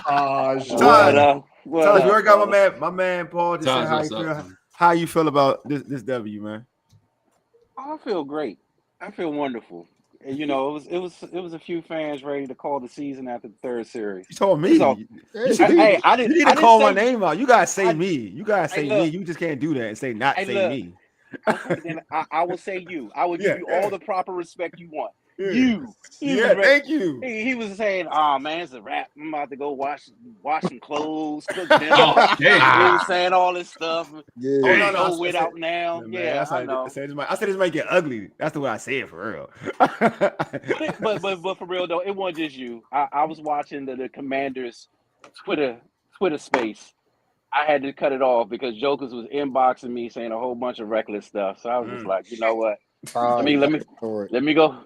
Taj, you already got my man Paul. To say how you feel. How you feel about this W, man? I feel great. I feel wonderful. You know, it was a few fans ready to call the season after the 3rd series. You told me. So, I didn't. You need to call my name out. You gotta say me. You gotta say me. You just can't do that and say me. I will say you. I will give you all the proper respect you want. You. Thank you. He was saying, "Oh man, it's a wrap. I'm about to go wash some clothes, cook dinner." He was saying all this stuff. Yeah. No, without now. Yeah, I know. I said this might get ugly. That's the way I say it for real. but for real though, it wasn't just you. I was watching the Commanders Twitter space. I had to cut it off because Jokers was inboxing me saying a whole bunch of reckless stuff. So I was just like, you know what? Let me go.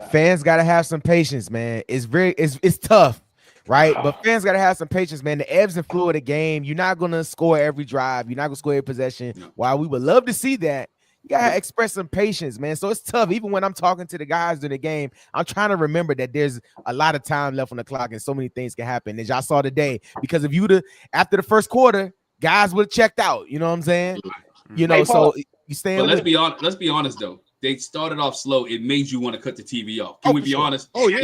Fans gotta have some patience, man. It's tough, right? But fans gotta have some patience, man. The ebbs and flow of the game. You're not gonna score every drive. You're not gonna score every possession. While we would love to see that, you gotta express some patience, man. So it's tough. Even when I'm talking to the guys during the game, I'm trying to remember that there's a lot of time left on the clock and so many things can happen. As y'all saw today, because if after the first quarter, guys would have checked out. You know what I'm saying? You know, so you stay. But let's be honest though. They started off slow. It made you want to cut the TV off. Can we be honest? Oh, yeah.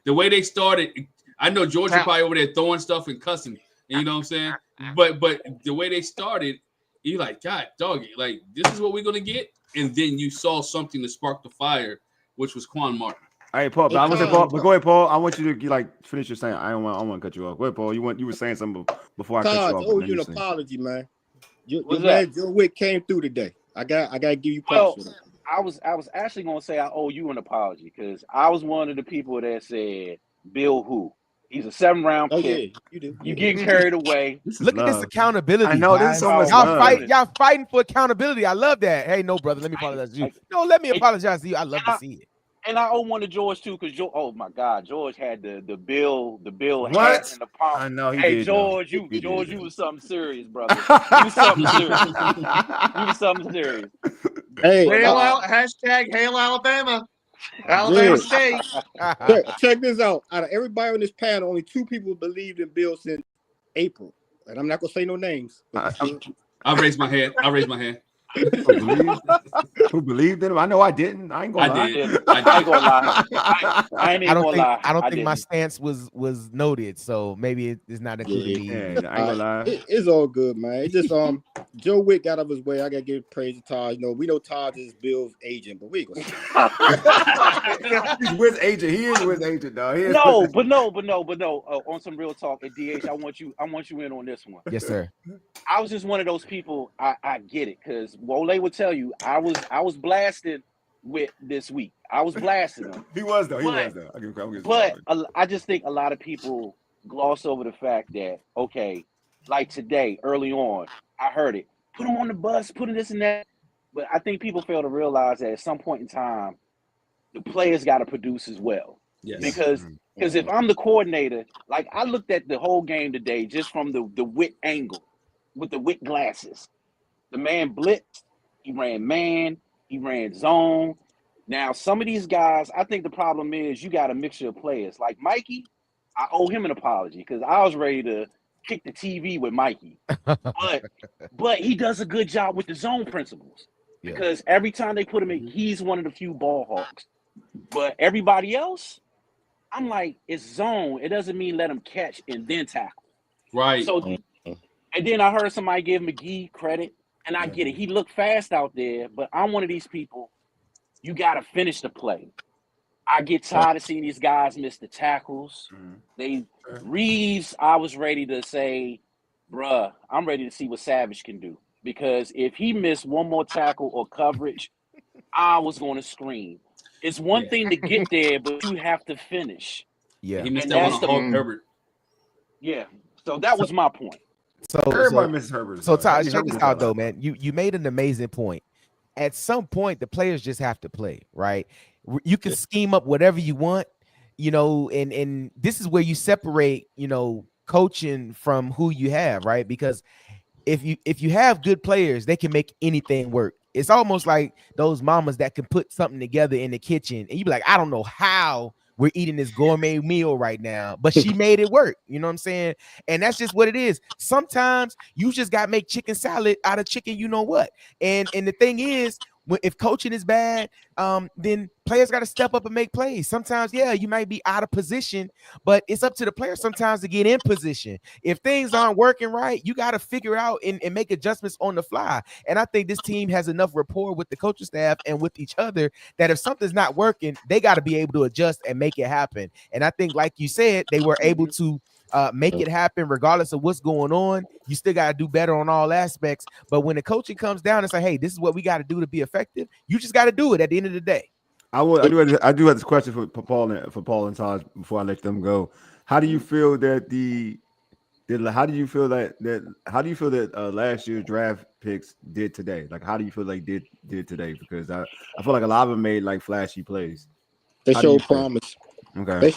The way they started, I know George was probably over there throwing stuff and cussing. You know what I'm saying? But the way they started, you're like, God, dog, like, this is what we're going to get? And then you saw something to spark the fire, which was Quan Martin. All right, Paul. But go ahead, Paul. I want you to finish your saying. I don't want to cut you off. Go ahead, Paul. You were saying something before I cut you off. Oh, you an apology, man. Your man Joe Witt came through today. I got to give you props for that. I was actually gonna say I owe you an apology because I was one of the people that said Bill who. He's a 7th-round pick. Yeah, you do. You getting carried away. Look at this accountability. I know this is so much y'all fighting for accountability. I love that. Hey, no, brother, let me apologize to you. No, let me apologize to you. I love to see it. And I owe one to George too, because oh my God, George had the Bill what? hat and the palm. I know he did. Hey, George, you was something serious, brother. You was something serious. You was something serious. Hey, #Hail Alabama. Alabama State. Check this out. Out of everybody on this panel, only 2 people believed in Bill since April. And I'm not going to say no names. I raised my hand. Who believed in him? I know I didn't. I ain't gonna lie. I ain't gonna lie. I ain't even gonna lie. I don't think my stance was noted, so maybe it's not included. Yeah, I ain't gonna lie. It's all good, man. It's just Joe Wick got out of his way. I gotta give praise to Taj. We know Taj is Bill's agent, but we ain't gonna He's with agent. He is with agent, dog. No. On some real talk, at DH, I want you in on this one. Yes, sir. I was just one of those people. I get it, because Wole would tell you I was blasted with this week. I was blasting him. He was though. But I just think a lot of people gloss over the fact that, okay, like today, early on, I heard it. Put him on the bus, put him this and that. But I think people fail to realize that at some point in time, the players got to produce as well. Yes. Because if I'm the coordinator, like I looked at the whole game today just from the wit angle with the wit glasses. The man blitzed, he ran man, he ran zone. Now, some of these guys, I think the problem is you got a mixture of players. Like Mikey, I owe him an apology because I was ready to kick the TV with Mikey. But he does a good job with the zone principles. Yeah. Because every time they put him in, he's one of the few ball hawks. But everybody else, I'm like, it's zone. It doesn't mean let him catch and then tackle. Right. So, and then I heard somebody give McGee credit, and I get it. He looked fast out there, but I'm one of these people. You got to finish the play. I get tired of seeing these guys miss the tackles. Reeves, I was ready to say, bruh, I'm ready to see what Savage can do. Because if he missed one more tackle or coverage, I was going to scream. It's one thing to get there, but you have to finish. Yeah. He missed that one on Herbert. Yeah. So that was my point. Everybody misses Herbert. So Taj, check this out though, man. You made an amazing point. At some point, the players just have to play, right? You can scheme up whatever you want, and this is where you separate, coaching from who you have, right? Because if you have good players, they can make anything work. It's almost like those mamas that can put something together in the kitchen, and you be like, I don't know how we're eating this gourmet meal right now, but she made it work. You know what I'm saying? And that's just what it is. Sometimes you just got to make chicken salad out of chicken, you know what? And the thing is, if coaching is bad, then players got to step up and make plays. Sometimes, you might be out of position, but it's up to the player sometimes to get in position. If things aren't working right, you got to figure out and make adjustments on the fly. And I think this team has enough rapport with the coaching staff and with each other that if something's not working, they got to be able to adjust and make it happen. And I think, like you said, they were able to make it happen regardless of what's going on. You still got to do better on all aspects. But when the coaching comes down and say, hey, this is what we got to do to be effective, you just got to do it at the end of the day. I do have this question for Paul and Taj before I let them go. How do you feel that last year's draft picks did today? Like, how do you feel like did today? Because I feel like a lot of them made like flashy plays. They showed promise. Okay. They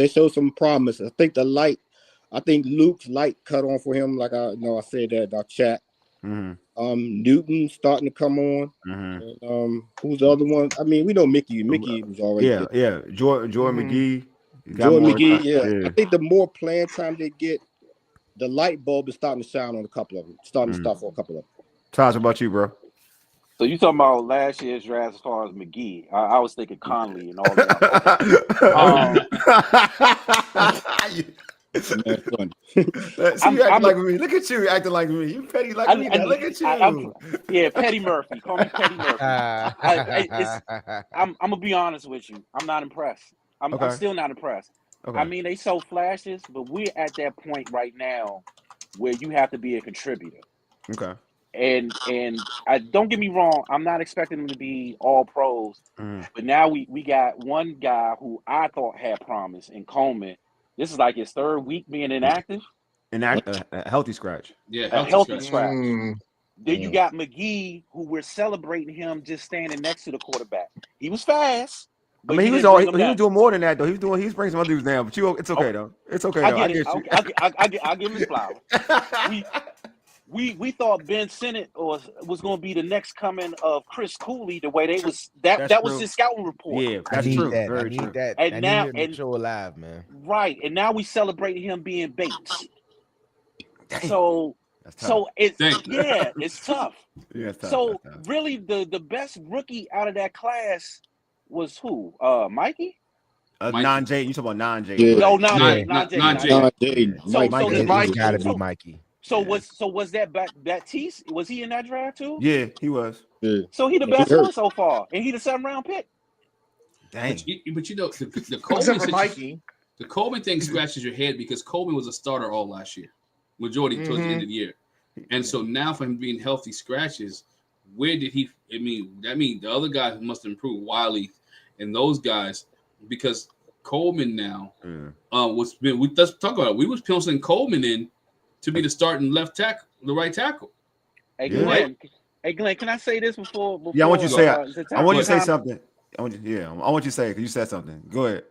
showed some promise. I think Luke's light cut on for him. Like I said that in our chat. Mm-hmm. Newton starting to come on. Mm-hmm. And, who's the other one? I mean, we know Mickey. Mickey was already there. Jordan McGee. Jordan McGee. Yeah. I think the more playing time they get, the light bulb is starting to shine on a couple of them. Starting to start for a couple of them. Taj, what about you, bro? So you talking about last year's draft as far as McGee? I was thinking Conley and all that. You acting like me. Look at you acting like me. You petty like me. Look at you. Petty Murphy. Call me Petty Murphy. I'm gonna be honest with you. I'm not impressed. I'm still not impressed. Okay. I mean, they show flashes, but we're at that point right now where you have to be a contributor. Okay. And I don't get me wrong, I'm not expecting them to be all pros, but now we got one guy who I thought had promise in Coleman. This is like his third week being inactive. A healthy scratch. Yeah, a healthy scratch. Then you got McGee, who we're celebrating him just standing next to the quarterback. He was fast. I mean, he was doing more than that though. He was bringing some other dudes down, but it's okay though. It's okay. I get you. I'll give him his flowers. we thought Ben Sinnott was going to be the next coming of Chris Cooley. The way they was that was his scouting report. Yeah, that's true. Very true. And now and show alive, man. Right, and now we celebrating him being Bates. Dang. So it's it's tough. Yeah, it's tough. So really, the best rookie out of that class was who? Mikey. Non-Jayden. You talking about non-Jayden? Yeah. No, non-Jayden. So Mikey got to be Mikey. So was that Baptiste? Was he in that draft too? Yeah, he was. Yeah. So he the best one so far, and he the 7th round pick. Dang. But you know the Coleman thing scratches your head because Coleman was a starter all last year, majority towards the end of the year, and so now for him being healthy scratches, where did he? I mean, that means the other guys must improve, Wiley and those guys, because Coleman now let's talk about it. We was penciling Coleman in to be the starting left tackle, the right tackle. Hey Glenn, can I say this before I want you to say. I want you to say something. I want you to say it because you said something. Go ahead.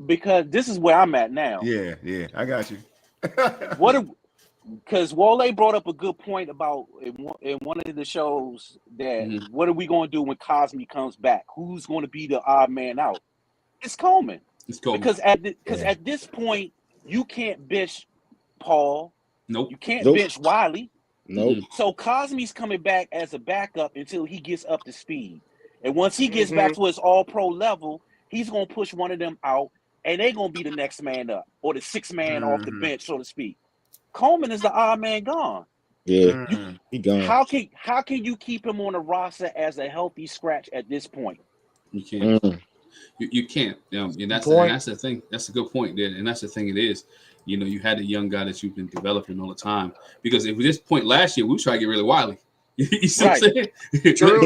Because this is where I'm at now. Yeah, I got you. Because Wole brought up a good point about in one of the shows that what are we going to do when Cosme comes back? Who's going to be the odd man out? It's Coleman. Because at this point you can't bench Paul. Nope. You can't bench Wiley. Nope. So Cosme's coming back as a backup until he gets up to speed. And once he gets back to his all-pro level, he's going to push one of them out, and they're going to be the next man up or the 6th man off the bench, so to speak. Coleman is the odd man gone. Yeah, he gone. How can you keep him on the roster as a healthy scratch at this point? You can't. You can't. And that's the thing. That's a good point there. And that's the thing it is. You know, you had a young guy that you've been developing all the time. Because at this point last year, we were trying to get rid of Wiley. You see what I'm saying? True.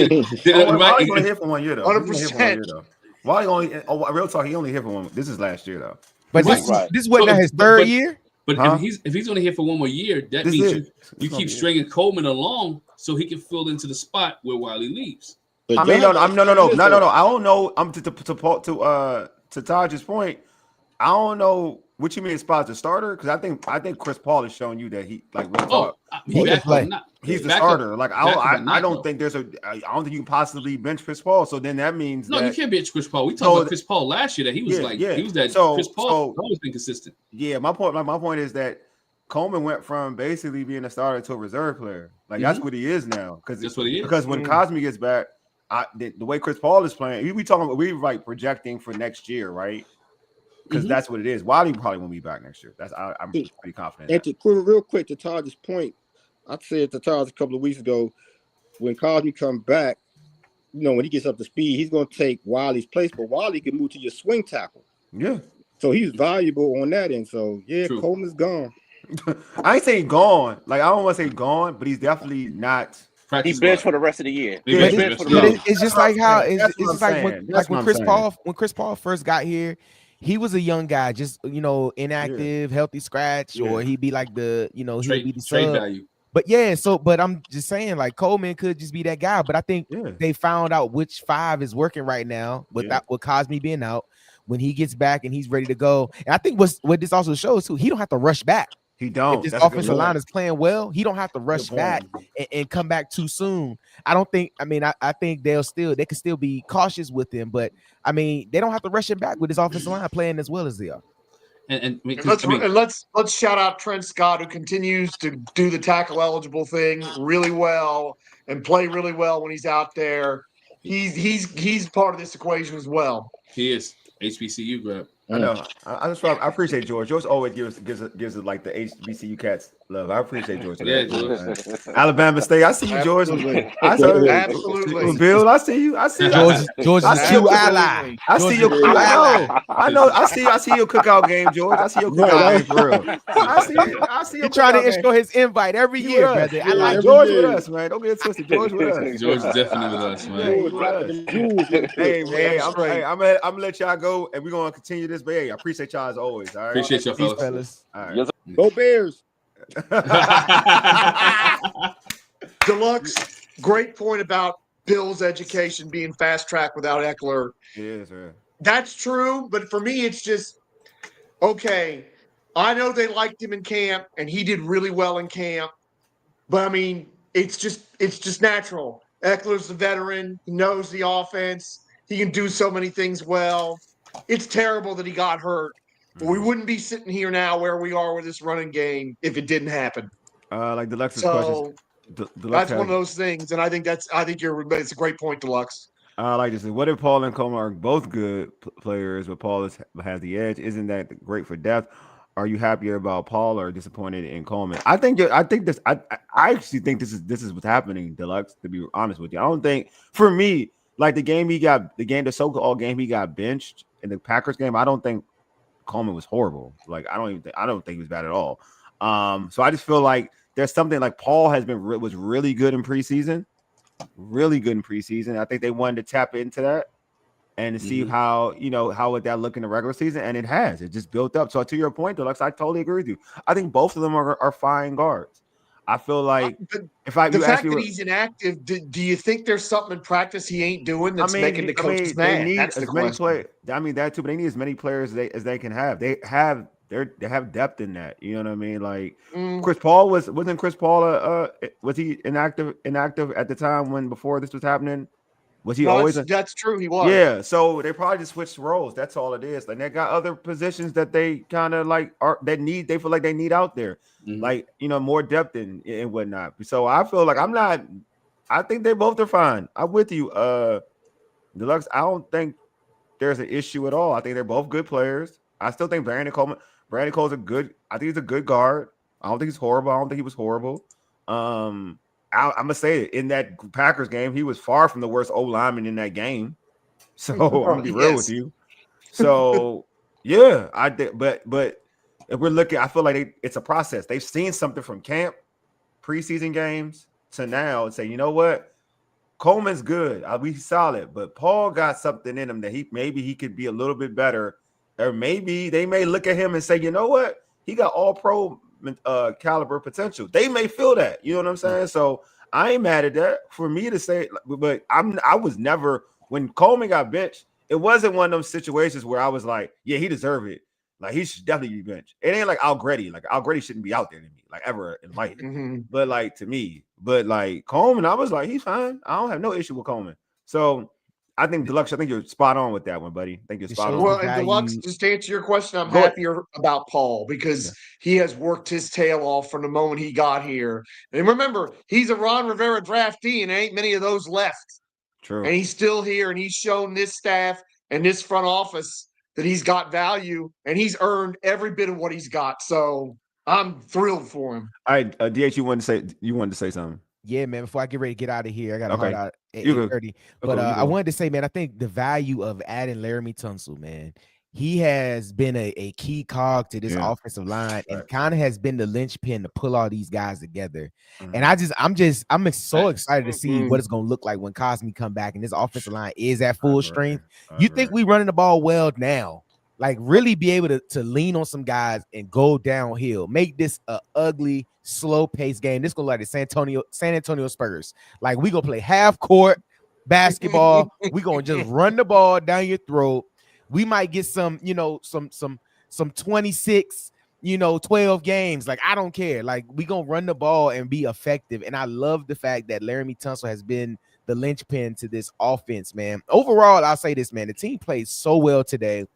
Wiley's only here for 1 year, though. 100%. Wiley only, real talk, he only here for 1. This is last year, though. But this is what, his 3rd year? But if he's only here for 1 more year, that means you keep stringing Coleman along so he can fill into the spot where Wiley leaves. No. I don't know. I'm to Taj's point. I don't know what you mean as far as the starter, because I think Chris Paul is showing you that he like real talk. He can play. He's the starter. Like I don't think I don't think you can possibly bench Chris Paul. So then that means you can't bench Chris Paul. We talked about Chris Paul last year that he was he was that Chris Paul always been consistent. Yeah, my point is that Coleman went from basically being a starter to a reserve player. Like that's what he is now. That's what he is. Because when Cosme gets back, the way Chris Paul is playing, we like projecting for next year, right? Because that's what it is. Wiley probably won't be back next year. I'm pretty confident. And real quick to Taj's point, I said to Taj a couple of weeks ago, when Cosme comes back, when he gets up to speed, he's going to take Wiley's place, but Wiley can move to your swing tackle. Yeah. So he's valuable on that end. So True. Coleman's gone. I ain't saying gone. Like I don't want to say gone, but he's definitely not. He's benched for the rest of the year. It's just like how it's just like when Chris Paul first got here. He was a young guy, just inactive, healthy scratch, or he'd be like he'd be the trade value. But I'm just saying, like Coleman could just be that guy. But I think they found out which 5 is working right now with Cosme being out. When he gets back and he's ready to go, and I think what this also shows too, he don't have to rush back. He don't. If this offensive line is playing well, he don't have to rush back and come back too soon. I don't think. I mean, I think they can still be cautious with him, but I mean, they don't have to rush him back with his offensive line playing as well as they are. And let's shout out Trent Scott, who continues to do the tackle eligible thing really well and play really well when he's out there. He's part of this equation as well. He is HBCU grab. I know. I appreciate George. George always gives us like the HBCU cats love. I appreciate George. Alabama State. I see you, George. Absolutely. Bill, I see you. George is true ally. I see your ally. I know. I see your cookout game, George. I see your cookout game for real. I see you trying to issue his invite every year, brother. I like George with us, man. Don't get it twisted. George with us. George is definitely with us, man. Hey, I'm gonna let y'all go, and we're gonna continue this. But hey, I appreciate y'all as always. All right. Appreciate y'all, fellas. All right. Go Bears. Deluxe, great point about Bill's education being fast track without Eckler. Yes, sir. That's true, but for me, it's just okay. I know they liked him in camp, and he did really well in camp. But I mean, it's just natural. Eckler's the veteran. He knows the offense. He can do so many things well. It's terrible that he got hurt, but we wouldn't be sitting here now where we are with this running game if it didn't happen. Like Deluxe's questions. So that's one of those things, and I think it's a great point, Deluxe. I like to say, what if Paul and Coleman are both good players, but Paul has the edge? Isn't that great for depth? Are you happier about Paul or disappointed in Coleman? I actually think this is what's happening, Deluxe. To be honest with you, I don't think for me, like the so-called game he got benched in the Packers game. I don't think Coleman was horrible. Like I don't think he was bad at all. So I just feel like there's something like Paul was really good in preseason. Really good in preseason. I think they wanted to tap into that and to see how would that look in the regular season, and it has. It just built up. So to your point, Deluxe, I totally agree with you. I think both of them are fine guards. I feel like the fact that he's inactive, do you think there's something in practice he ain't doing that's making the coaches mad? They need that's as many players. I mean that too, but they need as many players as they can have. They have depth in that. You know what I mean? Like Chris Paul wasn't Chris Paul was he inactive at the time before this was happening? Was he always? That's true. He was. Yeah. So they probably just switched roles. That's all it is. Like they got other positions that they kind of like they feel like they need out there, like more depth and whatnot. So I feel like I think they both are fine. I'm with you, Deluxe. I don't think there's an issue at all. I think they're both good players. I still think Brandon Cole's I think he's a good guard. I don't think he's horrible. I don't think he was horrible. I'm gonna say it, in that Packers game, he was far from the worst O lineman in that game. So I'm gonna be real with you. So yeah, I did, but if we're looking, I feel like it's a process. They've seen something from camp, preseason games to now, and say, you know what, Coleman's good. We solid, but Paul got something in him that he could be a little bit better, or maybe they may look at him and say, you know what, he got all pro caliber potential. They may feel that, you know what I'm saying? So I ain't mad at that. For me to say, but I was never, when Coleman got benched, it wasn't one of those situations where I was like, yeah, he deserved it. Like he should definitely be benched. It ain't like Algrady. Like Algrady shouldn't be out there to me, like ever in life. But like to me, but like Coleman, I was like, he's fine. I don't have no issue with Coleman. So I think Deluxe, I think you're spot on with that one, buddy. I think you're spot on. Well, and Deluxe, just to answer your question, I'm happier about Paul because he has worked his tail off from the moment he got here. And remember, he's a Ron Rivera draftee, and there ain't many of those left. True. And he's still here, and he's shown this staff and this front office that he's got value, and he's earned every bit of what he's got. So I'm thrilled for him. All right, DH, you wanted to say something. Yeah, man. Before I get ready to get out of here, I got to head out at 8:30. But I wanted to say, man, I think the value of adding Laramie Tunsil, man, he has been a key cog to this offensive line and kind of has been the linchpin to pull all these guys together. And I'm so excited to see what it's going to look like when Cosme come back and this offensive line is at full strength. You think we running the ball well now? Like really be able to lean on some guys and go downhill, make this a ugly, slow-paced game. This gonna like the San Antonio Spurs. Like we gonna play half court basketball. We gonna just run the ball down your throat. We might get some 26, 12 games. Like I don't care. Like we gonna run the ball and be effective. And I love the fact that Laramie Tunsil has been the linchpin to this offense, man. Overall, I'll say this, man. The team played so well today.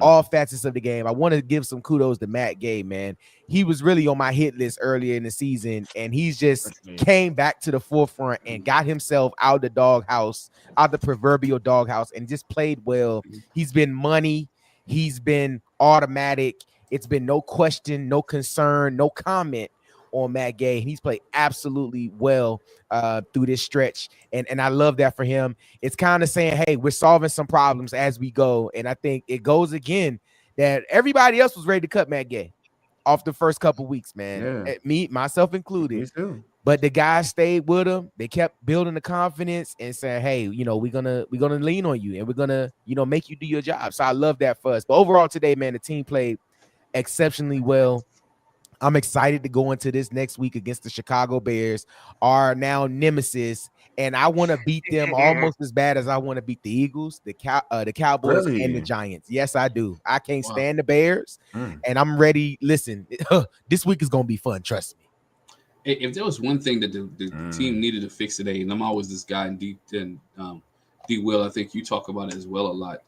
All facets of the game. I want to give some kudos to Matt Gay, man. He was really on my hit list earlier in the season, and he's just came back to the forefront and got himself out the doghouse, out the proverbial doghouse, and just played well. He's been money. He's been automatic. It's been no question, no concern, no comment on Matt Gay. And he's played absolutely well through this stretch. And I love that for him. It's kind of saying, hey, we're solving some problems as we go. And I think it goes again that everybody else was ready to cut Matt Gay off the first couple weeks, man. Me, myself included. Me too. But the guys stayed with him. They kept building the confidence and saying, hey, we're gonna lean on you and we're gonna, make you do your job. So I love that for us. But overall today, man, the team played exceptionally well. I'm excited to go into this next week against the Chicago Bears, our now nemesis, and I want to beat them almost as bad as I want to beat the Eagles, the Cowboys, and the Giants. Yes, I do. I can't stand the Bears, and I'm ready. Listen, this week is going to be fun. Trust me. If there was one thing that the team needed to fix today, and I'm always this guy in D Will, I think you talk about it as well a lot.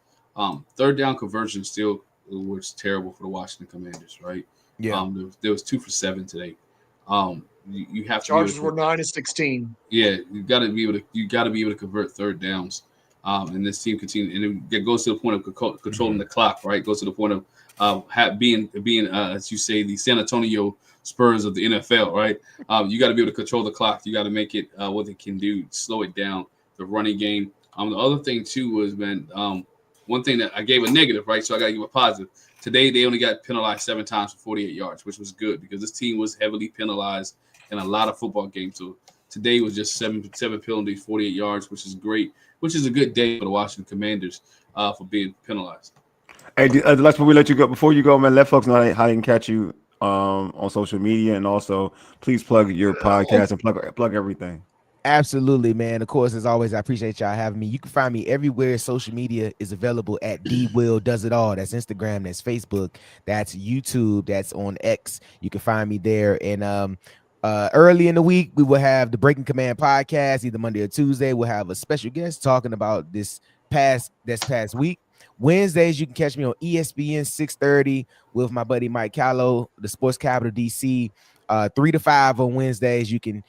Third down conversion still was terrible for the Washington Commanders, right? Yeah. There was 2 for 7 today. You have to Chargers were 9 of 16. Yeah, you got to be able to convert third downs. And this team continues, and it goes to the point of controlling the clock, right? It goes to the point of being as you say, the San Antonio Spurs of the NFL, right? You got to be able to control the clock. You got to make it what it can do, slow it down, the running game. The other thing too was, man, one thing that I gave a negative, right? So I got to give a positive. Today they only got penalized 7 times for 48 yards, which was good because this team was heavily penalized in a lot of football games. So today was just seven penalties, 48 yards, which is great, which is a good day for the Washington Commanders for being penalized. Hey, let's before we let you go, man, let folks know how they can catch you on social media, and also please plug your podcast and plug everything. Absolutely, man. Of course, as always, I appreciate y'all having me. You can find me everywhere social media is available at D Will Does It All. That's Instagram, that's Facebook, that's YouTube, that's on X. You can find me there. And early in the week, we will have the Breaking Command podcast, either Monday or Tuesday. We'll have a special guest talking about this past week. Wednesdays, you can catch me on ESPN 6:30 with my buddy Mike Callow, the Sports Capital DC. 3 to 5 on Wednesdays. You can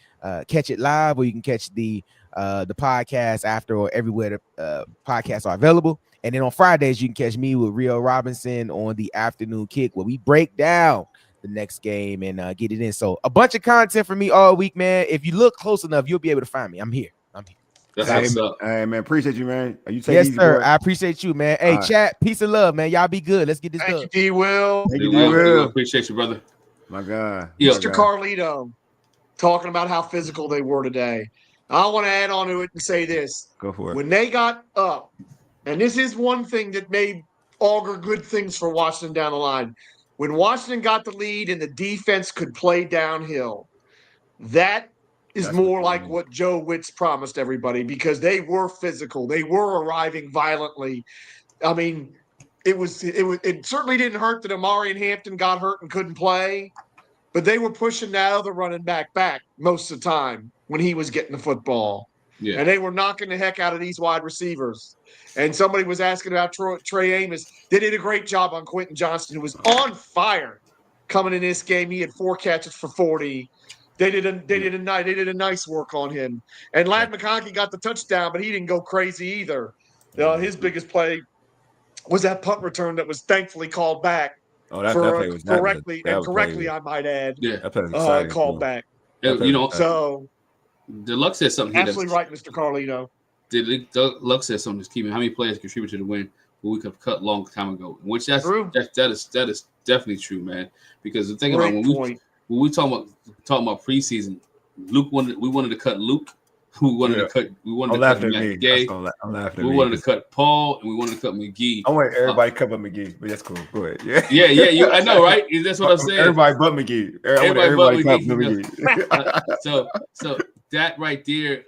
catch it live, or you can catch the podcast after, or everywhere the podcasts are available. And then on Fridays, you can catch me with Rio Robinson on the Afternoon Kick, where we break down the next game and get it in. So a bunch of content for me all week, man. If you look close enough, you'll be able to find me. I'm here. That's what's up. Hey, man, appreciate you, man. Yes, sir. Boy? I appreciate you, man. Hey, chat, peace and love, man. Y'all be good. Let's get this done. Thank you, D Will. Thank you, D Will. Appreciate you, brother. My God. Mr. Carlito, talking about how physical they were today. I want to add on to it and say this. Go for it. When they got up, and this is one thing that may augur good things for Washington down the line. When Washington got the lead and the defense could play downhill, that's more like what Joe Witz promised everybody, because they were physical. They were arriving violently. I mean, it certainly didn't hurt that Amari and Hampton got hurt and couldn't play, but they were pushing that other running back most of the time when he was getting the football. Yeah. And they were knocking the heck out of these wide receivers. And somebody was asking about Trey Amos. They did a great job on Quentin Johnston, who was on fire coming in this game. He had 4 catches for 40. They did a nice work on him. And Ladd McConkey got the touchdown, but he didn't go crazy either. His biggest play was that punt return that was thankfully called back. Oh, that play was correctly, I might add. Yeah, that play was called back. So Deluxe said something. Absolutely right, Mr. Carlito. Deluxe said something. Just keep how many players contributed to the win? Well, we could have cut a long time ago. Which that is definitely true, man. Because the thing about when we talk about preseason, we wanted to cut Luke. We wanted to cut McGay. I'm laughing. We wanted to cut Paul, and we wanted to cut McGee. I want everybody to cut but McGee, but that's cool. Go ahead. Yeah. I know, right? That's what I'm saying. Everybody but McGee. Everybody cut but McGee. so that right there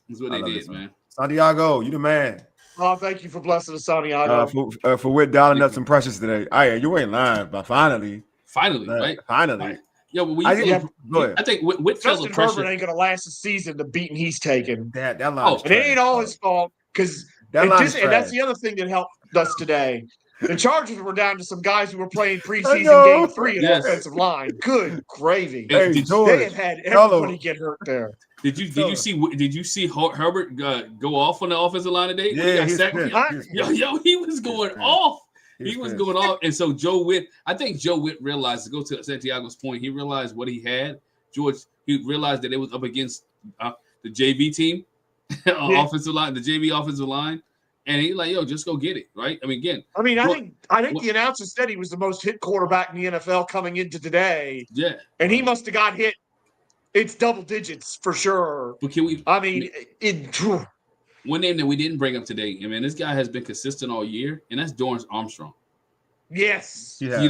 is what they did, man. Santiago, you the man. Oh, thank you for blessing us, Santiago. For Whit dialing up some pressures today. You ain't lying, but finally, right? Finally. Yeah, but I think Whit felt the pressure. Herbert ain't gonna last the season. The beating he's taken. That line. And it ain't all his fault, because and that's the other thing that helped us today. The Chargers were down to some guys who were playing preseason game 3 in the offensive line. Good gravy. Hey, they have had everybody get hurt there. Did you see Herbert go off on the offensive line today? Yeah, he was going off. He was going off, and so I think Joe Witt realized, to go to Santiago's point, he realized what he had. He realized that it was up against the JV team, offensive line, the JV offensive line, and he's like, just go get it, right? I think the announcer said he was the most hit quarterback in the NFL coming into today. Yeah, and he must have got hit. It's double digits for sure. But can we? One name that we didn't bring up today, this guy has been consistent all year, and that's Dorrance Armstrong. Yes. Yeah.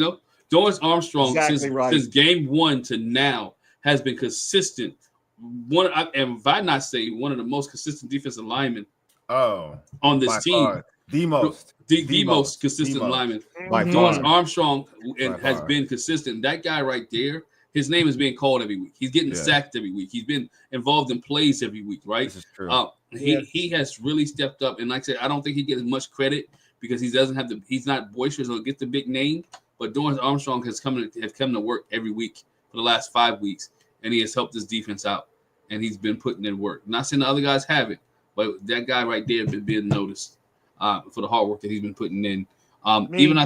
Dorrance Armstrong since game 1 to now has been consistent. If I not say one of the most consistent defensive linemen on this team. The most consistent lineman. Dorrance Armstrong has been consistent. That guy right there, his name is being called every week. He's getting sacked every week. He's been involved in plays every week, right? This is true. He has really stepped up, and like I said, I don't think he gets much credit because he doesn't have he's not boisterous or get the big name. But Dorrance Armstrong has come to work every week for the last 5 weeks, and he has helped his defense out, and he's been putting in work. Not saying the other guys haven't, but that guy right there been being noticed for the hard work that he's been putting in. Even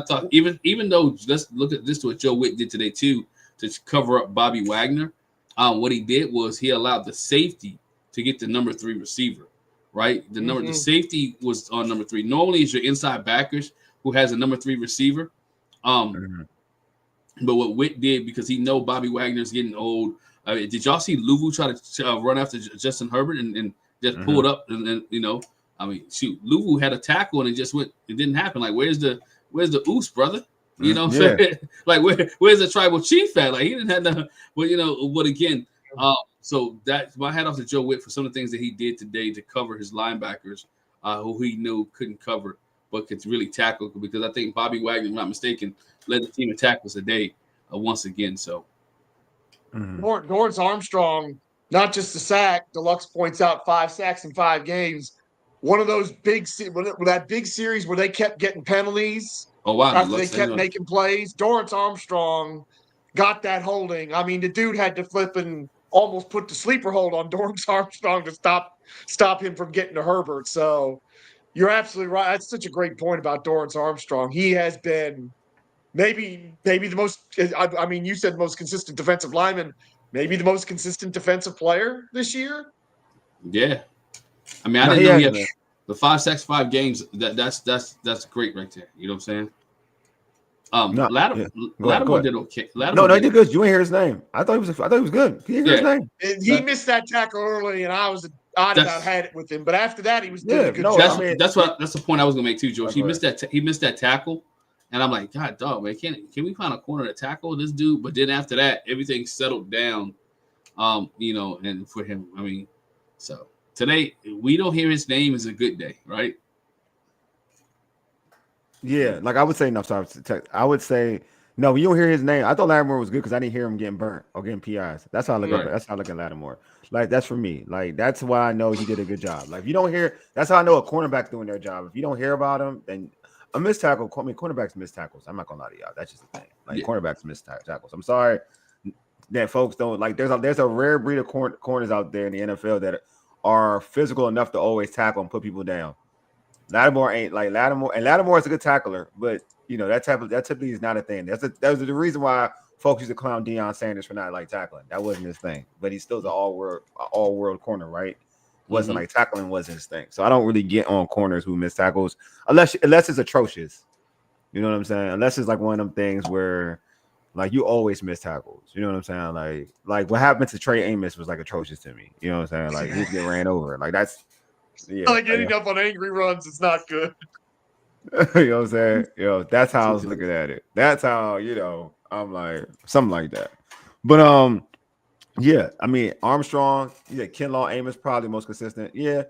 though let's look at this, what Joe Witt did today too to cover up Bobby Wagner. What he did was he allowed the safety to get the number 3 receiver, right? The safety was on number 3. Normally, it's your inside backers who has a number 3 receiver. But what Witt did, because he know Bobby Wagner's getting old. Did y'all see Luvu try to run after Justin Herbert and just pulled up and Luvu had a tackle and it just went. It didn't happen. Like where's the oos, brother? You know what I'm saying? Like where's the tribal chief at? Like he didn't have nothing. But again, so that's my hat off to Joe Witt for some of the things that he did today to cover his linebackers, who he knew couldn't cover but could really tackle. Because I think Bobby Wagner, if I'm not mistaken, led the team in tackles today once again. So Dorrance Armstrong, not just a sack. Deluxe points out 5 sacks in 5 games. One of those that big series where they kept getting penalties. Oh wow! After they kept making plays, Dorrance Armstrong got that holding. I mean, the dude had to flip and almost put the sleeper hold on Dorrance Armstrong to stop him from getting to Herbert. So you're absolutely right. That's such a great point about Dorrance Armstrong. He has been maybe the most. I mean, you said most consistent defensive lineman. Maybe the most consistent defensive player this year. Yeah, I mean, I didn't know he had the 5 sacks, 5 games. That's great right there. You know what I'm saying? Lattimore did okay. No, he did good. You ain't hear his name. I thought he was good. He didn't hear his name. He missed that tackle early, and I'd about had it with him. But after that, he was doing a good job. That's the point I was gonna make too, George. He missed that tackle, and I'm like, God, dog, man, can we find a corner to tackle this dude? But then after that, everything settled down. And for him, I mean, so today we don't hear his name is a good day, right? Yeah, like I would say, no, sorry. I would say, no, you don't hear his name. I thought Lattimore was good because I didn't hear him getting burnt or getting PIs. That's how I look at it. That's how I look at Lattimore. Like, that's for me. Like, that's why I know he did a good job. Like, if you don't hear, that's how I know a cornerback's doing their job. If you don't hear about him, then a missed tackle, cornerbacks miss tackles. I'm not going to lie to y'all. That's just the thing. Like, cornerbacks miss tackles. I'm sorry that folks don't, like, there's a rare breed of corners out there in the NFL that are physical enough to always tackle and put people down. Lattimore ain't like Lattimore, and Lattimore is a good tackler, but that typically is not a thing. That was the reason why folks used to clown Deion Sanders for not like tackling. That wasn't his thing, but he's still an all world corner, right? Wasn't like tackling wasn't his thing. So I don't really get on corners who miss tackles unless it's atrocious. You know what I'm saying? Unless it's like one of them things where like you always miss tackles. You know what I'm saying? Like what happened to Trey Amos was like atrocious to me. You know what I'm saying? Like he get ran over. Like that's. Yeah, like getting up on angry runs, it's not good. You know what I'm saying? That's how I was looking at it. That's how, I'm like something like that. But yeah, I mean Armstrong, Kinlaw, Amos probably the most consistent. Yeah.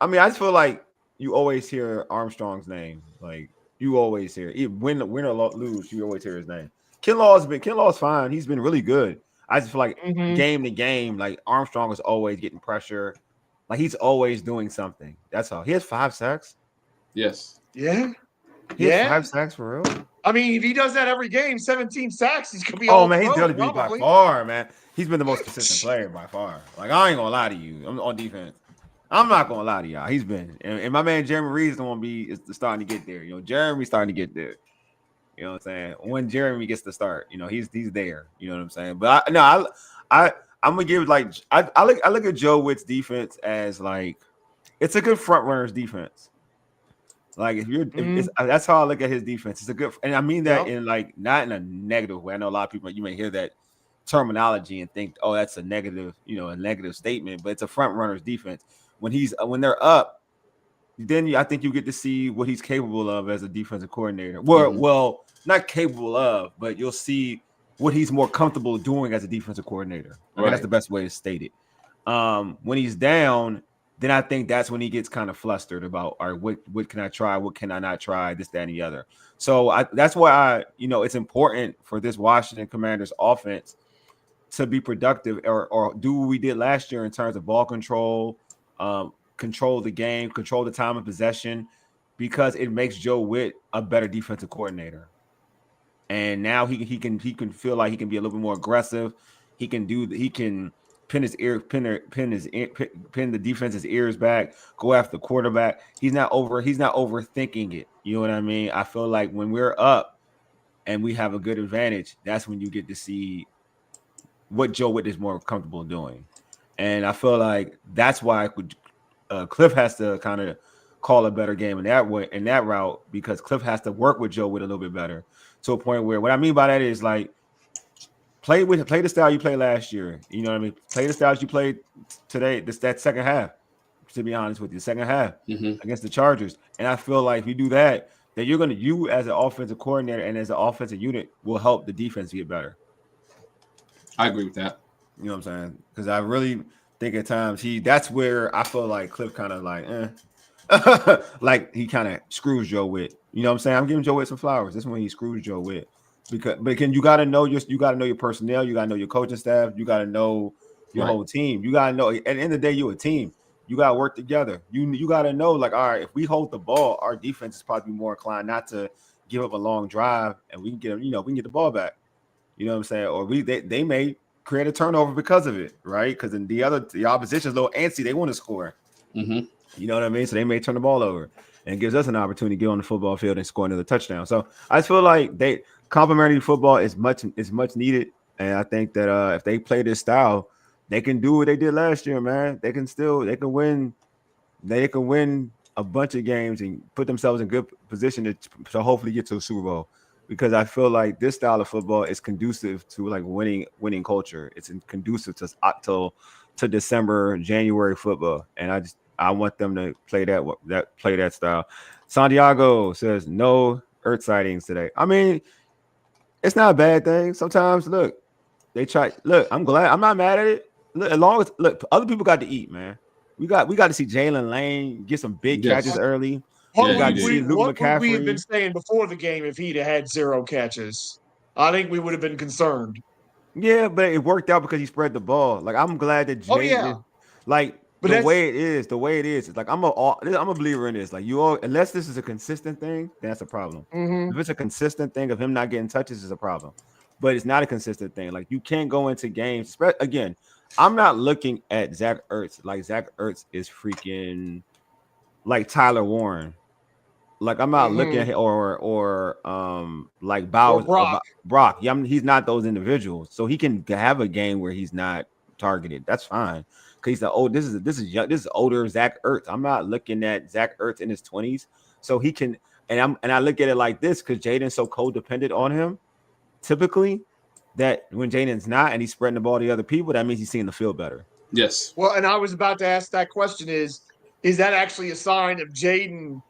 I mean, I just feel like you always hear Armstrong's name. Like you always hear even win or lose, you always hear his name. Kinlaw's fine. He's been really good. I just feel like game to game, like Armstrong is always getting pressure. Like he's always doing something. That's all. He has 5 sacks. Yes. Yeah. He has 5 sacks for real. I mean, if he does that every game, 17 sacks, he's gonna be. Oh man, he's gonna be by far, man. He's been the most consistent player by far. Like I ain't gonna lie to you. I'm on defense. I'm not gonna lie to y'all. He's been, and my man Jeremy Reed's is starting to get there. Jeremy's starting to get there. You know what I'm saying? When Jeremy gets to start, he's there. You know what I'm saying? But I'm gonna give I look at Joe Witt's defense as like it's a good front runners defense. Like that's how I look at his defense. It's a good, and I mean that in like not in a negative way. I know a lot of people you may hear that terminology and think, oh, that's a negative, a negative statement. But it's a front runners defense. When they're up, then I think you get to see what he's capable of as a defensive coordinator. Well, not capable of, but you'll see what he's more comfortable doing as a defensive coordinator. That's the best way to state it. When he's down, then I think that's when he gets kind of flustered about, all right, what can I try? What can I not try? This, that, and the other. So that's why it's important for this Washington Commanders offense to be productive or do what we did last year in terms of ball control, control the game, control the time of possession, because it makes Joe Witt a better defensive coordinator. And now he can feel like he can be a little bit more aggressive. He can pin the defense's ears back, go after the quarterback. He's not overthinking it. You know what I mean? I feel like when we're up and we have a good advantage, that's when you get to see what Joe Witt is more comfortable doing. And I feel like that's why Cliff has to kind of call a better game in that route, because Cliff has to work with Joe Witt a little bit better, to a point where, what I mean by that is, like, play the style you played last year. You know what I mean? Play the styles you played today, that second half, to be honest with you, second half against the Chargers. And I feel like if you do that, then you as an offensive coordinator and as an offensive unit will help the defense get better. I agree with that. You know what I'm saying? Because I really think at times that's where I feel like Cliff kind of like, like he kind of screws Joe Witt. You know what I'm saying? I'm giving Joe Witt some flowers. This is when he screws Joe Witt. But you got to know your personnel, you got to know your coaching staff, you got to know your whole team. You got to know, at the end of the day, you're a team. You got to work together. You got to know, like, all right, if we hold the ball, our defense is probably more inclined not to give up a long drive, and we can get the ball back. You know what I'm saying? Or they may create a turnover because of it, right? Because the opposition's a little antsy, they want to score. Mm-hmm. You know what I mean? So they may turn the ball over, and it gives us an opportunity to get on the football field and score another touchdown. So I just feel like complementary football is much needed, and I think that if they play this style, they can do what they did last year, man. They can win a bunch of games and put themselves in good position to hopefully get to a Super Bowl. Because I feel like this style of football is conducive to like winning culture. It's conducive to December, January football, and I want them to play that style. Santiago says no Earth sightings today. I mean, it's not a bad thing. Sometimes, look, they try. Look, I'm glad. I'm not mad at it. Look, as long as other people got to eat, man. We got to see Jalen Lane get some big catches early. What would we have been saying before the game if he'd had 0 catches? I think we would have been concerned. Yeah, but it worked out because he spread the ball. Like, I'm glad that Jalen, the way it is. It's like I'm a believer in this. Like, unless this is a consistent thing, that's a problem. Mm-hmm. If it's a consistent thing of him not getting touches, is a problem. But it's not a consistent thing. Like, you can't go into games. Again, I'm not looking at Zach Ertz like Zach Ertz is freaking like Tyler Warren. Like, I'm not looking at or like Bowers or Brock. Yeah, he's not those individuals. So he can have a game where he's not targeted. That's fine. Because he's this is older Zach Ertz. I'm not looking at Zach Ertz in his 20s. So he can, and I look at it like this, because Jayden's so codependent on him, typically, that when Jayden's not and he's spreading the ball to other people, that means he's seeing the field better. Yes. Well, and I was about to ask that question: is that actually a sign of Jayden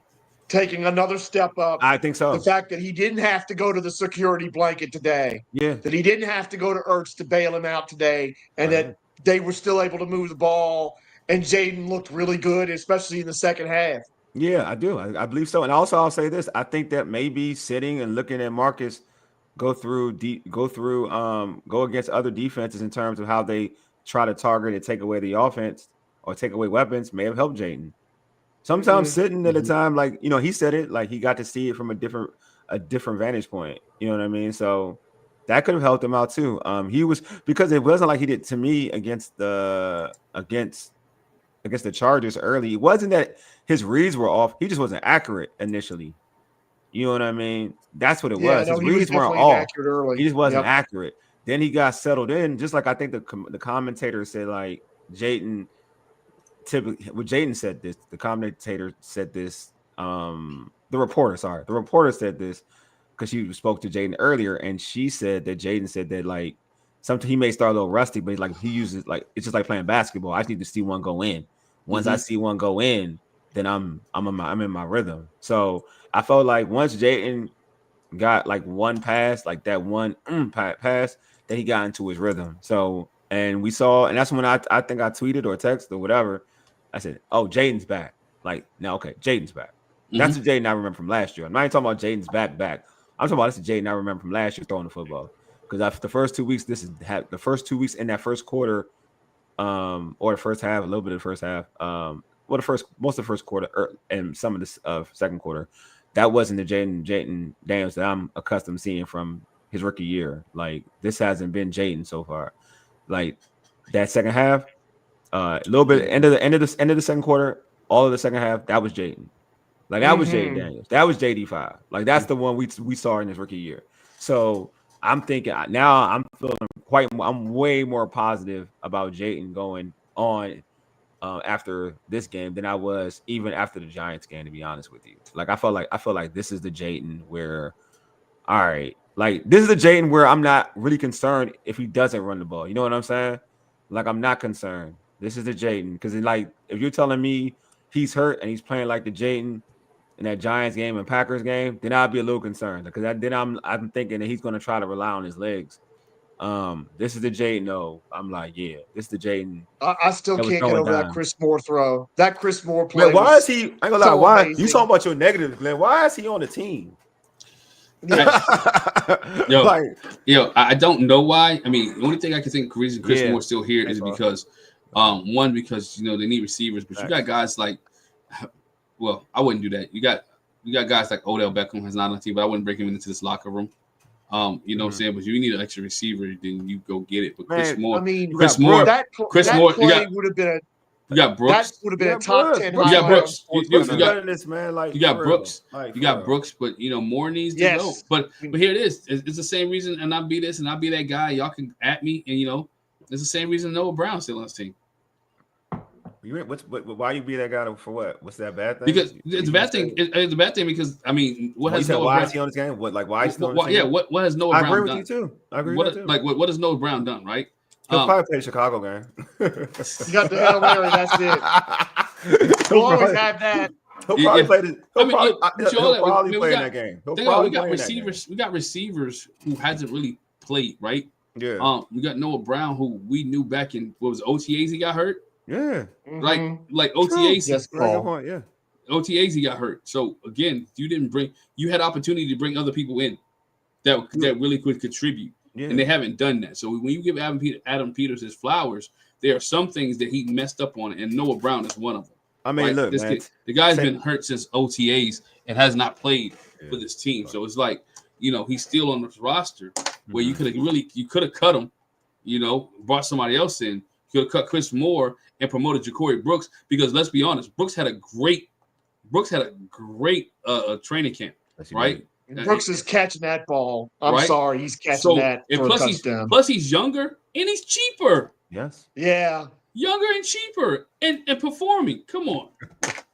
taking another step up? I think so. The fact that he didn't have to go to the security blanket today. Yeah. That he didn't have to go to Ertz to bail him out today, and that they were still able to move the ball, and Jayden looked really good, especially in the second half. Yeah, I do. I believe so. And also, I'll say this: I think that maybe sitting and looking at Marcus go against other defenses in terms of how they try to target and take away the offense or take away weapons may have helped Jayden. Sometimes sitting at a time, like, he said it, like he got to see it from a different vantage point. You know what I mean? So that could have helped him out too. Because it wasn't like he did to me against the Chargers early. It wasn't that his reads were off. He just wasn't accurate initially. You know what I mean? That's what it was. His reads weren't off. He just wasn't accurate. Then he got settled in, just like I think the commentator said, like, Jayden. Typically, when Jayden said this, the commentator said this. The reporter said this because she spoke to Jayden earlier, and she said that Jayden said that, like, sometimes he may start a little rusty, but like he uses, like, it's just like playing basketball. I just need to see one go in. Once I see one go in, then I'm in my rhythm. So I felt like once Jayden got like one pass, like that one pass, then he got into his rhythm. So, and we saw, and that's when I think I tweeted or texted or whatever. I said, "Oh, Jayden's back." Like, now, okay, Jayden's back. That's the Jayden I remember from last year. I'm not even talking about Jayden's back. I'm talking about this is Jayden I remember from last year throwing the football. because after the first 2 weeks, the first 2 weeks in that first quarter, or the first half, a little bit of the first half, most of the first quarter, and some of the second quarter, that wasn't the Jayden Daniels that I'm accustomed to seeing from his rookie year. Like, this hasn't been Jayden so far. Like, that second half, a little bit end of the second quarter, all of the second half, that was Jayden. Like, that was Jayden Daniels. That was JD5. Like, that's the one we saw in his rookie year. So I'm thinking now I'm feeling I'm way more positive about Jayden going on after this game than I was even after the Giants game, to be honest with you. Like, I feel like this is the Jayden where, all right, like, this is the Jayden where I'm not really concerned if he doesn't run the ball. You know what I'm saying? Like, I'm not concerned. This is the Jayden, because, like, if you're telling me he's hurt and he's playing like the Jayden in that Giants game and Packers game, then I'd be a little concerned, because then I'm thinking that he's going to try to rely on his legs. This is the Jayden. No, I'm like, yeah, this is the Jayden. I still can't get over that Chris Moore throw. That Chris Moore play. Man, why is he? I ain't gonna lie. Why amazing. you talking about your negatives, Glenn? Why is he on the team? Yeah. I don't know why. I mean, the only thing I can think the reason Chris Moore's still here is because, one, because they need receivers, but you got guys like, well, I wouldn't do that. You got guys like Odell Beckham has not on the team, but I wouldn't bring him into this locker room. You know what I'm saying? But you need an extra receiver, then you go get it. But Chris Moore, I mean, Chris Moore, that play would have been you got Brooks. That would have been a top 10. You got Brooks. You got this, man. Like, you got Brooks. Like, you got Brooks, but Moore needs to go. But here it is. It's the same reason, and I'll be this and I'll be that guy. Y'all can at me, and it's the same reason Noah Brown's still on this team. Why you be that guy for what? What's that bad thing? Because it's a bad thing. It's a bad thing because I mean, what has Noah why Brown? Is he on this game? Why is he on this game? Yeah, what has Noah Brown done? I agree with you too. I agree with you too. Like what has Noah Brown done? Right? He'll probably play the Chicago game. You got the Hail Mary. That's it. We'll always have that. He'll probably play the. He'll probably play in that game. We got receivers. We got receivers who hasn't really played. Right? Yeah. We got Noah Brown, who we knew back in OTAs. He got hurt. Yeah. Like OTAs. Yes, Paul. Yeah. OTAs he got hurt. So again, you had opportunity to bring other people in that really could contribute. Yeah. And they haven't done that. So when you give Adam Peters his flowers, there are some things that he messed up on, and Noah Brown is one of them. I mean, look, man, the guy's been hurt since OTAs and has not played for this team. So it's like, he's still on this roster where you could have cut him, brought somebody else in. You could have cut Chris Moore and promoted Ja'Cory Brooks, because let's be honest, Brooks had a great training camp, right? Brooks is catching that ball. I'm sorry, he's catching that for a touchdown. Plus, he's younger and he's cheaper. Yes. Yeah. Younger and cheaper and performing. Come on.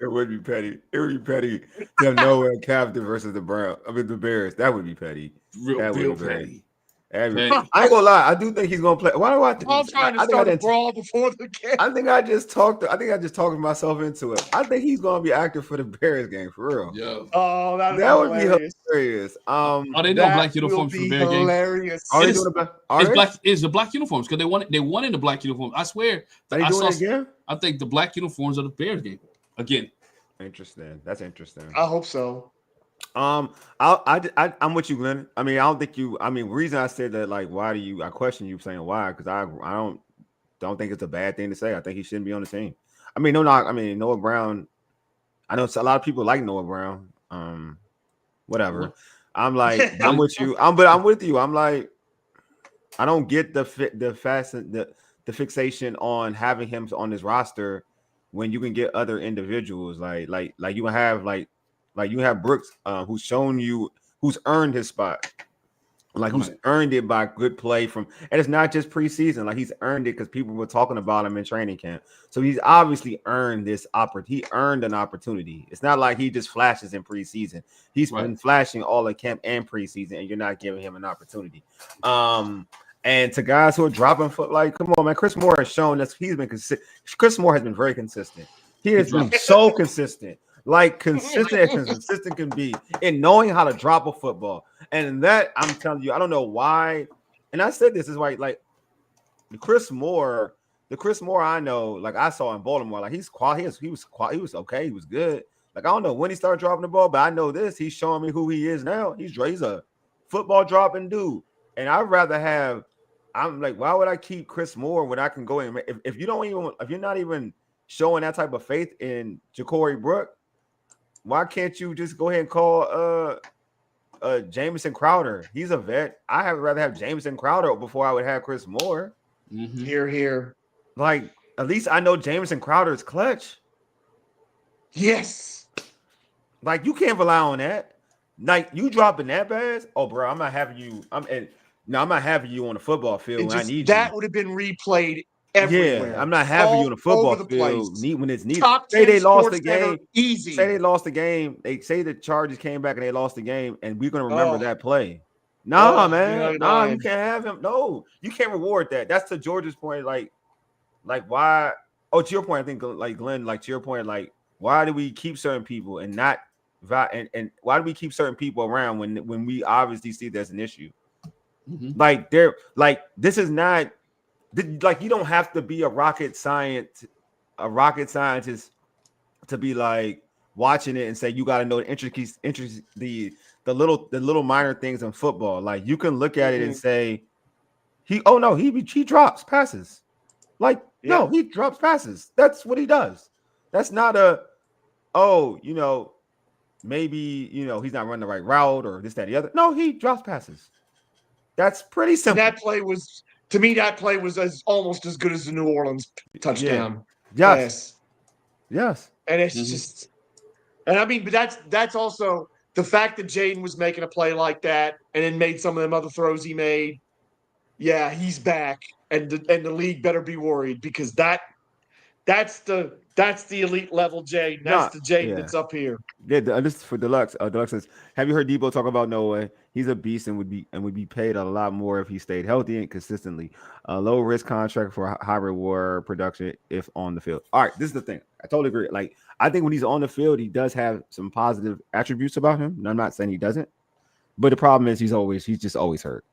It would be petty. It would be petty to have Noah captain versus the Bears. That would be petty. Real petty. I ain't gonna lie. I do think he's gonna play. Why do I? I'm trying to start a brawl before the game. I think I just talked myself into it. I think he's gonna be active for the Bears game for real. Yeah. Oh, that would be hilarious. They doing black uniforms for the Bears game? Hilarious. It's the black uniforms because they wanted the black uniforms. I swear. Are doing it again? I think the black uniforms are the Bears game again. Interesting. That's interesting. I hope so. I'm with you, Glenn. I mean, I don't think you. I mean, the reason I said that, like, why do you? I question you saying why, because I don't think it's a bad thing to say. I think he shouldn't be on the team. I mean, Noah Brown. I know a lot of people like Noah Brown. Whatever. I'm like, I'm with you. I'm with you. I'm like, I don't get the fixation on having him on this roster when you can get other individuals like you have you have Brooks, who's earned his spot, who's earned it by good play and it's not just preseason. Like, he's earned it because people were talking about him in training camp. So he's obviously earned this opportunity. He earned an opportunity. It's not like he just flashes in preseason. He's been flashing all of camp and preseason, and you're not giving him an opportunity. And to guys who are dropping foot, like, come on, man, Chris Moore has shown that he's been consistent. Chris Moore has been very consistent. He has been so consistent. Like, consistent as consistent can be in knowing how to drop a football. And that, I'm telling you, I don't know why. And I said this is why, like, the Chris Moore I know, like, I saw in Baltimore, like, he's quality. He was okay. He was good. Like, I don't know when he started dropping the ball, but I know this. He's showing me who he is now. He's a football dropping dude. And I'd rather have. I'm like, why would I keep Chris Moore when I can go in? If you're not even showing that type of faith in Ja'Cory Brooke, why can't you just go ahead and call Jamison Crowder? He's a vet. I would rather have Jamison Crowder before I would have Chris Moore. Mm-hmm. Here. Like, at least I know Jamison Crowder is clutch. Yes. Like, you can't rely on that. Like, you dropping that pass? Oh, bro, I'm not having you. I'm not having you on the football field when I need that you. would have been replayed everywhere. Yeah, I'm not having you on the football field when it's needed. Say they lost the game. Easy. Say they lost the game. They say the Chargers came back and they lost the game, and we're gonna remember that play. Nah, man. Nah, you can't have him. No, you can't reward that. That's to George's point. Like why? Oh, to your point, I think like Glen, like to your point, like why do we keep certain people and not and why do we keep certain people around when we obviously see there's an issue? Mm-hmm. Like this is not like you don't have to be a rocket scientist to be like watching it and say you got to know the intricacies, the little minor things in football. Like you can look at it and say he drops passes. Like no, he drops passes. That's what he does. That's not maybe he's not running the right route or this, that, the other. No, he drops passes. That's pretty simple. That play was almost as good as the New Orleans touchdown. Yeah. Yes. And it's just, and I mean, but that's also the fact that Jayden was making a play like that and then made some of them other throws he made. Yeah, he's back, and the league better be worried because that's the elite level Jayden. That's the Jayden that's up here. Yeah, this is for Deluxe. Deluxe says, have you heard Debo talk about Noah? He's a beast and would be paid a lot more if he stayed healthy and consistently. A low risk contract for high reward production if on the field. All right, this is the thing. I totally agree. Like, I think when he's on the field, he does have some positive attributes about him. And I'm not saying he doesn't, but the problem is he's just always hurt.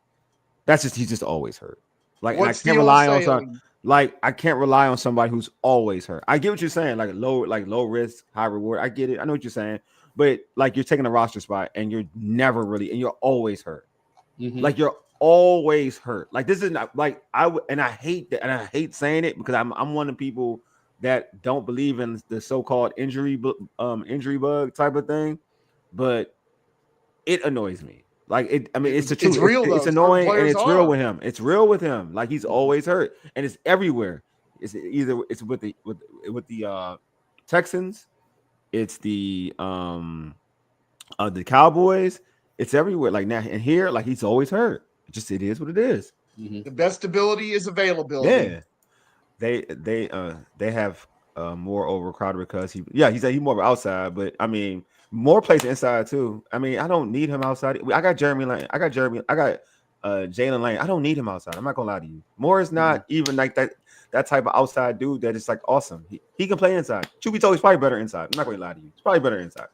He's just always hurt. Like, and I can't rely on something. Like, I can't rely on somebody who's always hurt. I get what you're saying, like low risk, high reward. I get it. I know what you're saying, but like you're taking a roster spot and you're never really, and you're always hurt. Mm-hmm. Like you're always hurt. Like this is not like I hate that, and I hate saying it because I'm one of the people that don't believe in the so-called injury bug type of thing, but it annoys me. Like it, I mean, it's the truth. It's real. It's annoying, and it's real with him. It's real with him. Like he's always hurt, and it's everywhere. It's with the Texans, it's the Cowboys. It's everywhere. Like now and here, like he's always hurt. It is what it is. Mm-hmm. The best ability is availability. Yeah, they have more overcrowded because he's more of an outside, but I mean. More plays inside too. I mean, I don't need him outside. I got Jeremy Lane. I got Jalen Lane. I don't need him outside. I'm not gonna lie to you. Moore is not even like that type of outside dude that is like awesome. He can play inside. Truth be told, he's probably better inside. I'm not gonna lie to you. He's probably better inside.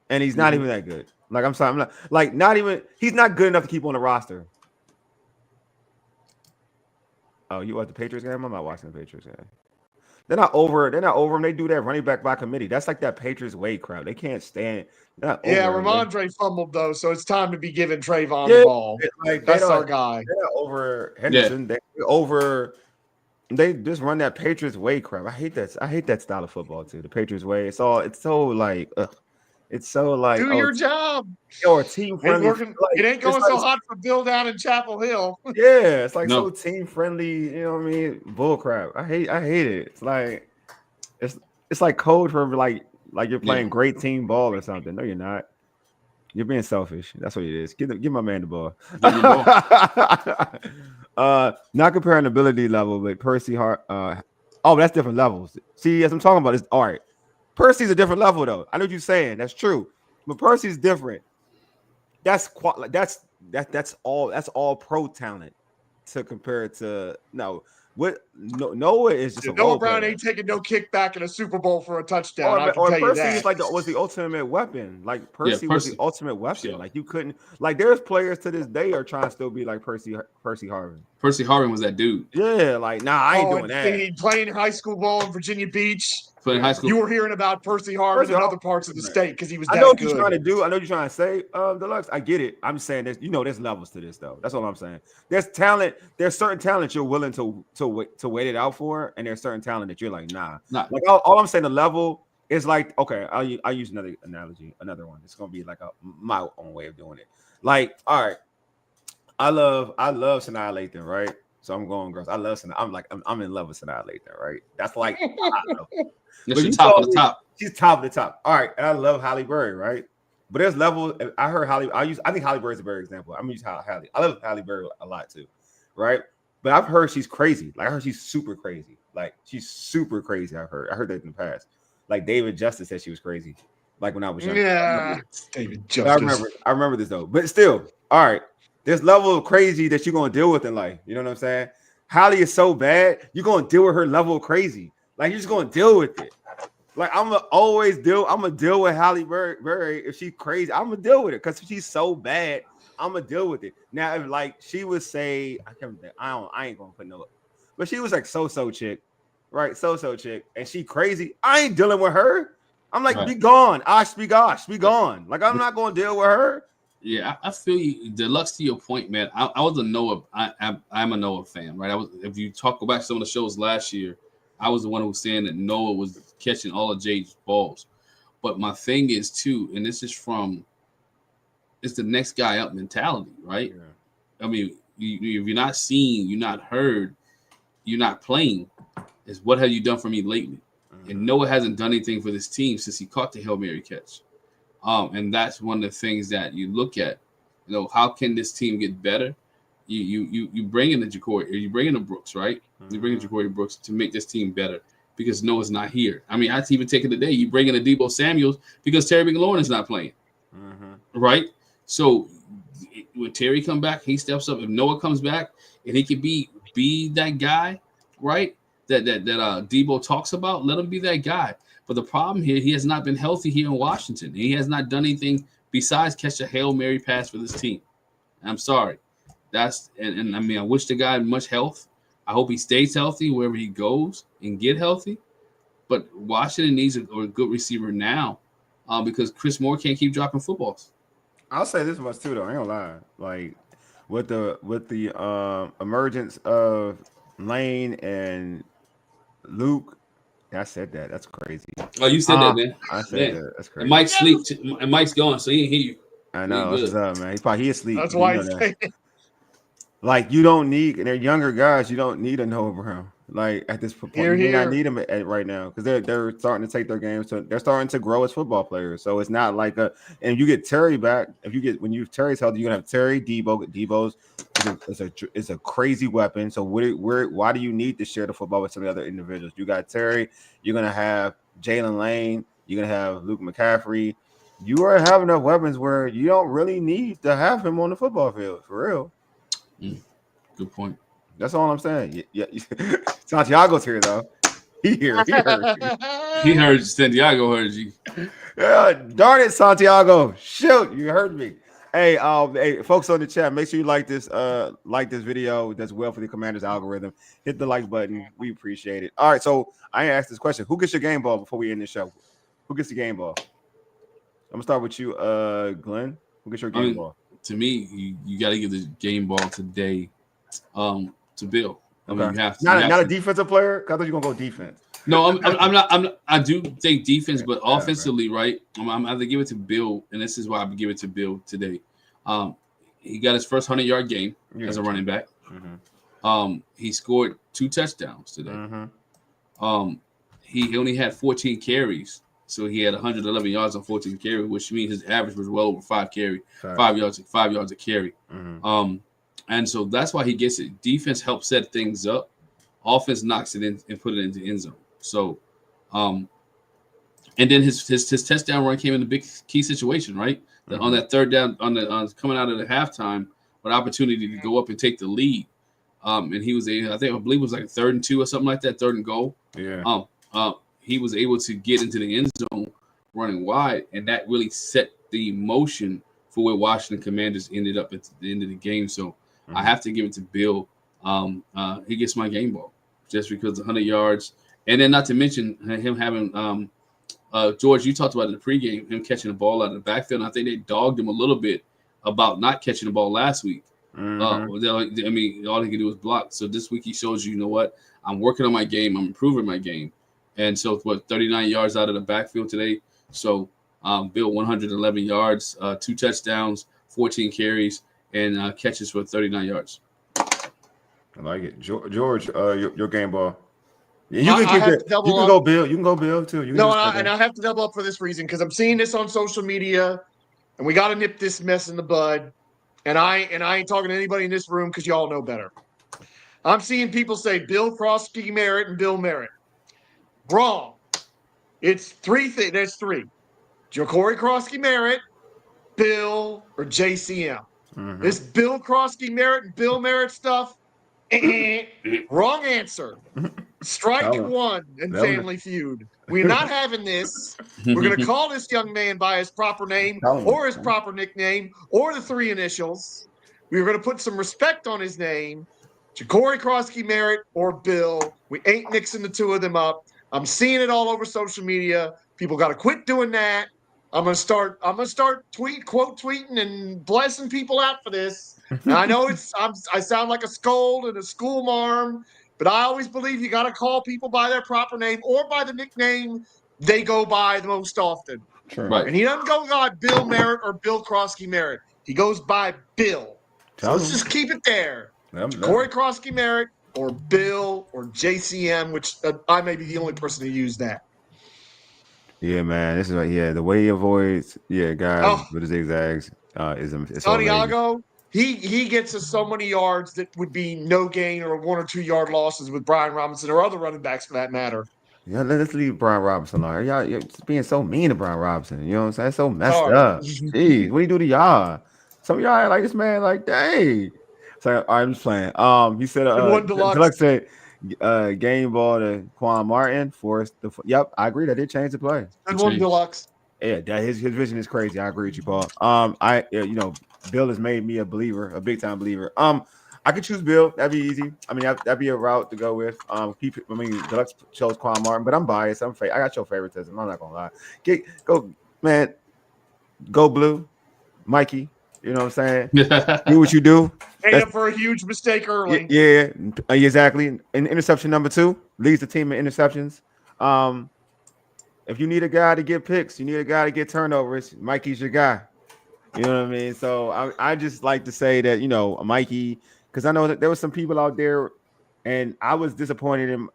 And he's not even that good. Like I'm sorry, he's not good enough to keep on the roster. Oh, you watch the Patriots game? I'm not watching the Patriots game. They're not over him. They do that running back by committee. That's like that Patriots way crowd. They can't stand. Ramondre fumbled though, so it's time to be giving Trayvon the ball. That's our guy. They're not over Henderson. They just run that Patriots way crap. I hate that style of football too. The Patriots way. It's so like do your job. Or team friendly. It ain't going so hot for Bill down in Chapel Hill. Yeah, it's like so team friendly. You know what I mean? Bull crap. I hate it. It's like it's like code for like you're playing great team ball or something. No, you're not. You're being selfish. That's what it is. Give my man the ball. Not comparing ability level, but Percy Hart. That's different levels. See, as I'm talking about, it's all right. Percy's a different level, though. I know what you're saying. That's true, but Percy's different. That's all pro talent to compare it to Noah is just Noah Brown ain't taking no kickback in a Super Bowl for a touchdown. Or Percy is was the ultimate weapon. Like Percy was the ultimate weapon. Like you couldn't there's players to this day are trying to still be like Percy Harvin. Percy Harvin was that dude. Yeah, like I ain't doing that. He playing high school ball in Virginia Beach. Playing high school. You were hearing about Percy Harvin in other parts of the state because he was that good. I know what you're trying to do. I know what you're trying to say, Deluxe. I get it. I'm saying there's levels to this though. That's all I'm saying. There's talent. There's certain talent you're willing to wait it out for, and there's certain talent that you're like, nah. Like all I'm saying, the level is like, okay, I'll use another analogy, another one. It's gonna be like my own way of doing it. Like, all right, I love Sanaa Lathan, right? So I'm going, girls. I love Sanaa. I'm in love with Sanaa Lathan, right? That's like, I don't know. She's top of the top. She's top of the top. All right, and I love Halle Berry, right? But there's levels. I heard Halle. I think Halle Berry is a better example. I'm gonna use Halle. I love Halle Berry a lot too, right? But I've heard she's crazy. Like I heard she's super crazy. Like she's super crazy. I heard that in the past. Like David Justice said she was crazy. Like when I was young. Yeah, David Justice. I remember this though. But still, all right. There's level of crazy that you're gonna deal with in life. You know what I'm saying? Halle is so bad, you're gonna deal with her level of crazy. Like you're just gonna deal with it. Like I'm gonna deal with Halle Berry if she's crazy. I'm gonna deal with it because she's so bad. I'm gonna deal with it. Now, if like she would say, I ain't gonna put no, but she was like so chick, right? So chick, and she crazy. I ain't dealing with her. I'm like, be gone, be gone. Like I'm not gonna deal with her. Yeah, I feel you. Deluxe, to your point, man. I was a Noah. I'm a Noah fan, right? If you go back to some of the shows last year, I was the one who was saying that Noah was catching all of Jay's balls. But my thing is too, and this is it's the next guy up mentality, right? Yeah. I mean, if you're not seen, you're not heard, you're not playing. Is what have you done for me lately? Mm-hmm. And Noah hasn't done anything for this team since he caught the Hail Mary catch. And that's one of the things that you look at. You know, how can this team get better? You bring in the Ja'Cory, or you bring in the Brooks, right? Mm-hmm. You bring in Ja'Cory Brooks to make this team better because Noah's not here. I mean, I'd even take it today. You bring in a Deebo Samuels because Terry McLaurin is not playing, right? So when Terry come back, he steps up. If Noah comes back and he can be that guy, right? That Deebo talks about, let him be that guy. But the problem here, he has not been healthy here in Washington. He has not done anything besides catch a Hail Mary pass for this team. I'm sorry. And I mean, I wish the guy much health. I hope he stays healthy wherever he goes and get healthy. But Washington needs a good receiver now because Chris Moore can't keep dropping footballs. I'll say this much too, though. I ain't gonna lie. Like with the emergence of Lane and Luke. I said that. That's crazy. Oh, you said that, man. I said that. That's crazy. And Mike's asleep. And Mike's gone, so he didn't hear you. I know. What's up, man? He asleep. That's why he's saying it. Like you don't need, and they're younger guys. You don't need a Noah Brown. Like at this point, you may not need them right now because they're starting to take their games. So they're starting to grow as football players. So it's not like and you get Terry back. When Terry's healthy, you're gonna have Terry, Debo's is a crazy weapon. So why do you need to share the football with some of the other individuals? You got Terry. You're gonna have Jalen Lane. You're gonna have Luke McCaffrey. You are having enough weapons where you don't really need to have him on the football field for real. Good point. That's all I'm saying. Yeah. Santiago's here though. He heard you. He heard Santiago heard you. Yeah, darn it, Santiago. Shoot, you heard me. Hey, folks on the chat, make sure you like this video. That's well for the Commanders algorithm. Hit the like button. We appreciate it. All right, so I asked this question. Who gets your game ball before we end the show? Who gets the game ball? I'm gonna start with you, Glenn. Who gets your game ball? To me, you got to give the game ball today to Bill. I mean, you have to. Not a defensive player. I thought you were gonna go defense. No, I'm not. I do think defense, but offensively, right? I'm either give it to Bill, and this is why I would give it to Bill today. He got his first 100-yard game as a running back. Mm-hmm. He scored 2 touchdowns today. Mm-hmm. He only had 14 carries. So he had 111 yards on 14 carries, which means his average was well over 5 yards a carry. Mm-hmm. And so that's why he gets it. Defense helps set things up. Offense knocks it in and put it into the end zone. So, and then his touchdown run came in a big key situation, right? Mm-hmm. On that third down, on coming out of the halftime, with opportunity to go up and take the lead. And he was I believe it was like a 3rd and 2 or something like that, 3rd and goal. Yeah. He was able to get into the end zone running wide, and that really set the motion for where Washington Commanders ended up at the end of the game. So I have to give it to Bill. He gets my game ball just because 100 yards And then not to mention him having George, you talked about in the pregame, him catching the ball out of the backfield. And I think they dogged him a little bit about not catching the ball last week. Mm-hmm. I mean, all he could do was block. So this week he shows you know what? I'm working on my game. I'm improving my game. And so, 39 yards out of the backfield today. So, Bill 111 yards, 2 touchdowns, 14 carries, and catches for 39 yards. I like it. George, your game ball. You can keep it. You can go Bill. You can go Bill too. You no, and I have to double up for this reason because I'm seeing this on social media, and we got to nip this mess in the bud. And I ain't talking to anybody in this room because y'all know better. I'm seeing people say Bill Crosby Merritt and Bill Merritt. Wrong. It's 3 things. There's 3. Ja'Cory Crosby Merritt, Bill, or JCM. Mm-hmm. This Bill Crosby Merritt and Bill Merritt stuff. Wrong answer. Strike 1 in Family Feud. We're not having this. We're going to call this young man by his proper name or his proper nickname or the 3 initials. We're going to put some respect on his name. Ja'Cory Crosby Merritt or Bill. We ain't mixing the 2 of them up. I'm seeing it all over social media. People got to quit doing that. I'm gonna start quote tweeting and blessing people out for this. And I know I sound like a scold and a school marm, but I always believe you got to call people by their proper name or by the nickname they go by the most often. Sure. Right. And he doesn't go by Bill Merritt or Bill Crosby Merritt. He goes by Bill. So let's just keep it there. Corey Crosby Merritt or Bill or JCM, which I may be the only person to use that. Yeah, man. This is the way he avoids guys with his zigzags is Santiago. He gets us so many yards that would be no gain or 1 or 2 yard losses with Brian Robinson or other running backs for that matter. Yeah, let's leave Brian Robinson alone. Y'all, you're just being so mean to Brian Robinson. You know what I'm saying? It's so messed up. Jeez, what do you do to y'all? Some of y'all like this man, like, dang. So all right, I'm just playing. He said Deluxe said game ball to Quan Martin forced the yep, I agree. That did change the play. Good one, Deluxe. Yeah, that his vision is crazy. I agree with you, Paul. Bill has made me a believer, a big time believer. I could choose Bill. That'd be easy. I mean, that'd be a route to go with. Deluxe chose Quan Martin, but I'm biased. I got your favoritism. I'm not gonna lie. Go, man. Go blue, Mikey. You know what I'm saying? Do what you do. Made up for a huge mistake early. Yeah, exactly. And interception number 2 leads the team in interceptions. If you need a guy to get picks, you need a guy to get turnovers. Mikey's your guy. You know what I mean? So I just like to say that, Mikey, because I know that there were some people out there, and I was disappointed in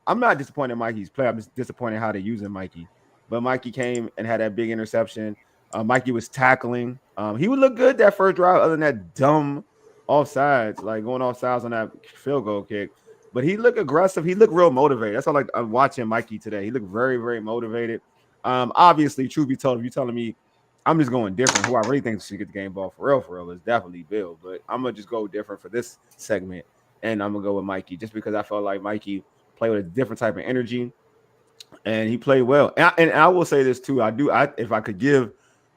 I'm not disappointed in Mikey's play. I'm just disappointed how they're using Mikey. But Mikey came and had that big interception. Mikey was tackling. He would look good that first drive, other than that dumb offsides, like going offsides on that field goal kick. But he looked aggressive. He looked real motivated. That's all I'm watching Mikey today. He looked very, very motivated. Obviously, truth be told, if you're telling me I'm just going different, who I really think should get the game ball for real is definitely Bill. But I'm going to just go different for this segment, and I'm going to go with Mikey just because I felt like Mikey played with a different type of energy, and he played well. And I will say this too. If I could give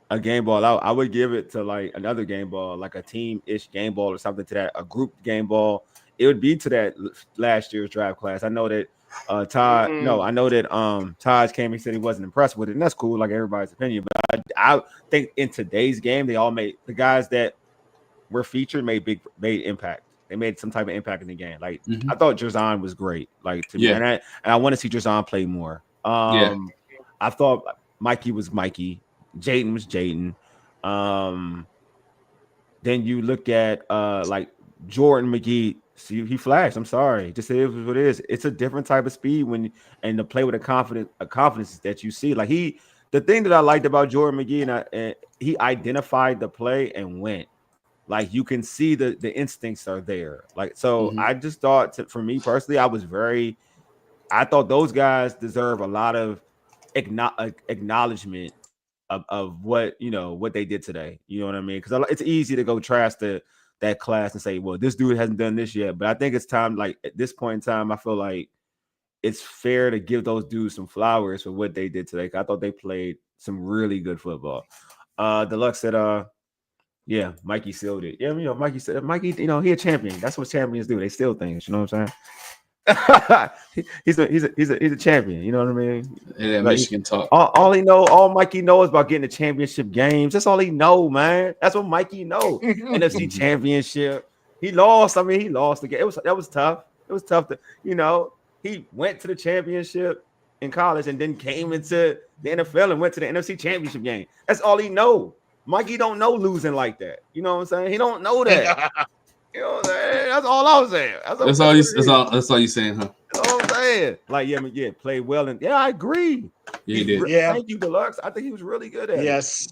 a game ball out, I would give it to like another game ball, like a team-ish game ball or something to that, a group game ball. It would be to that last year's draft class. I know that Todd. No, I know that Todd came and said he wasn't impressed with it, and that's cool, like everybody's opinion. But I think in today's game, they all made the guys that were featured made impact. They made some type of impact in the game. Like I thought Jerzon was great. Like to me, and I want to see Jerzon play more. I thought Mikey was Mikey. Jayden was Jayden. Then you look at like Jordan McGee. See, he flashed. I'm sorry. Just say it was what it is. It's a different type of speed and to play with a confidence that you see. Like the thing that I liked about Jordan McGee, and he identified the play and went. Like you can see the instincts are there. Like so, I just thought for me personally, I thought those guys deserve a lot of acknowledgement of what what they did today. You know what I mean? Because it's easy to go trash that class and say, well, this dude hasn't done this yet. But I think it's time, like at this point in time, I feel like it's fair to give those dudes some flowers for what they did today. I thought they played some really good football. Deluxe said, yeah, Mikey sealed it. Yeah, Mikey said, he a champion. That's what champions do. They steal things. You know what I'm saying? he's a champion. You know what I mean? Yeah, like, Michigan talk. All Mikey knows about getting the championship games. That's all he know, man. That's what Mikey know. NFC championship. He lost. I mean, he lost the game. That was tough. It was tough to, he went to the championship in college and then came into the NFL and went to the NFC championship game. That's all he know. Mikey don't know losing like that. You know what I'm saying? He don't know that. You know what I'm saying? That's all I was saying. That's all you saying, huh? That's all I'm saying. Like, yeah, played well, and I agree. Yeah, he did. Thank you, Deluxe. I think he was really good at it. Yes.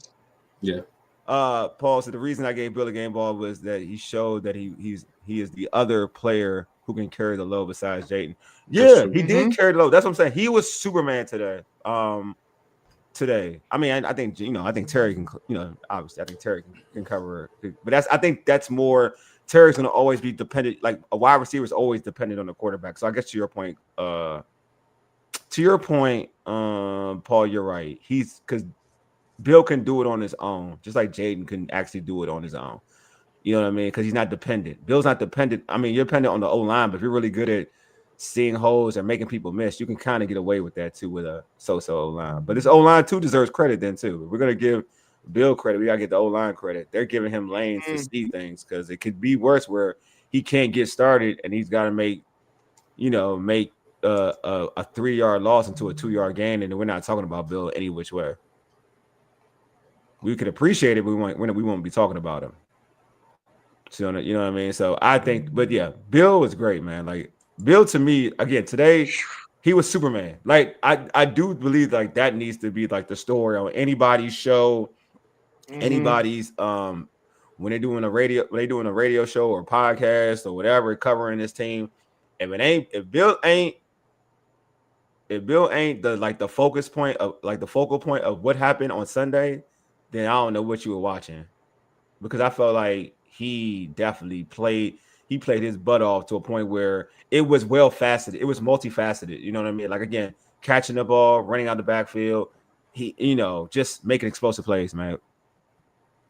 Yeah. Paul said the reason I gave Bill a game ball was that he showed that he is the other player who can carry the load besides Jayden. Yeah, he did carry the load. That's what I'm saying. He was Superman today. Today. I mean, I think Terry can, obviously I think Terry can cover it. But I think that's more. Terry's going to always be dependent, like a wide receiver is always dependent on the quarterback. So I guess to your point, Paul, you're right. Because Bill can do it on his own, just like Jayden can actually do it on his own. You know what I mean? Because he's not dependent. Bill's not dependent. I mean, you're dependent on the O-line, but if you're really good at seeing holes and making people miss, you can kind of get away with that too with a so-so O-line. But this O-line too deserves credit then too. We're going to give Bill credit. We gotta get the O-line credit. They're giving him lanes to see things because it could be worse where he can't get started and he's got to make a 3-yard loss into a 2-yard gain, and we're not talking about Bill any which way. We could appreciate it, but we won't be talking about him. So you know what I mean. So I think, but yeah, Bill was great, man. Like Bill to me again today. He was Superman. Like I do believe like that needs to be like the story on anybody's show. Anybody's when they're doing a radio show or podcast or whatever covering this team, if Bill ain't the focal point of what happened on Sunday, then I don't know what you were watching, because I felt like he definitely played his butt off to a point where it was well faceted, it was multifaceted. You know what I mean? Like again, catching the ball, running out the backfield, he just making explosive plays, man.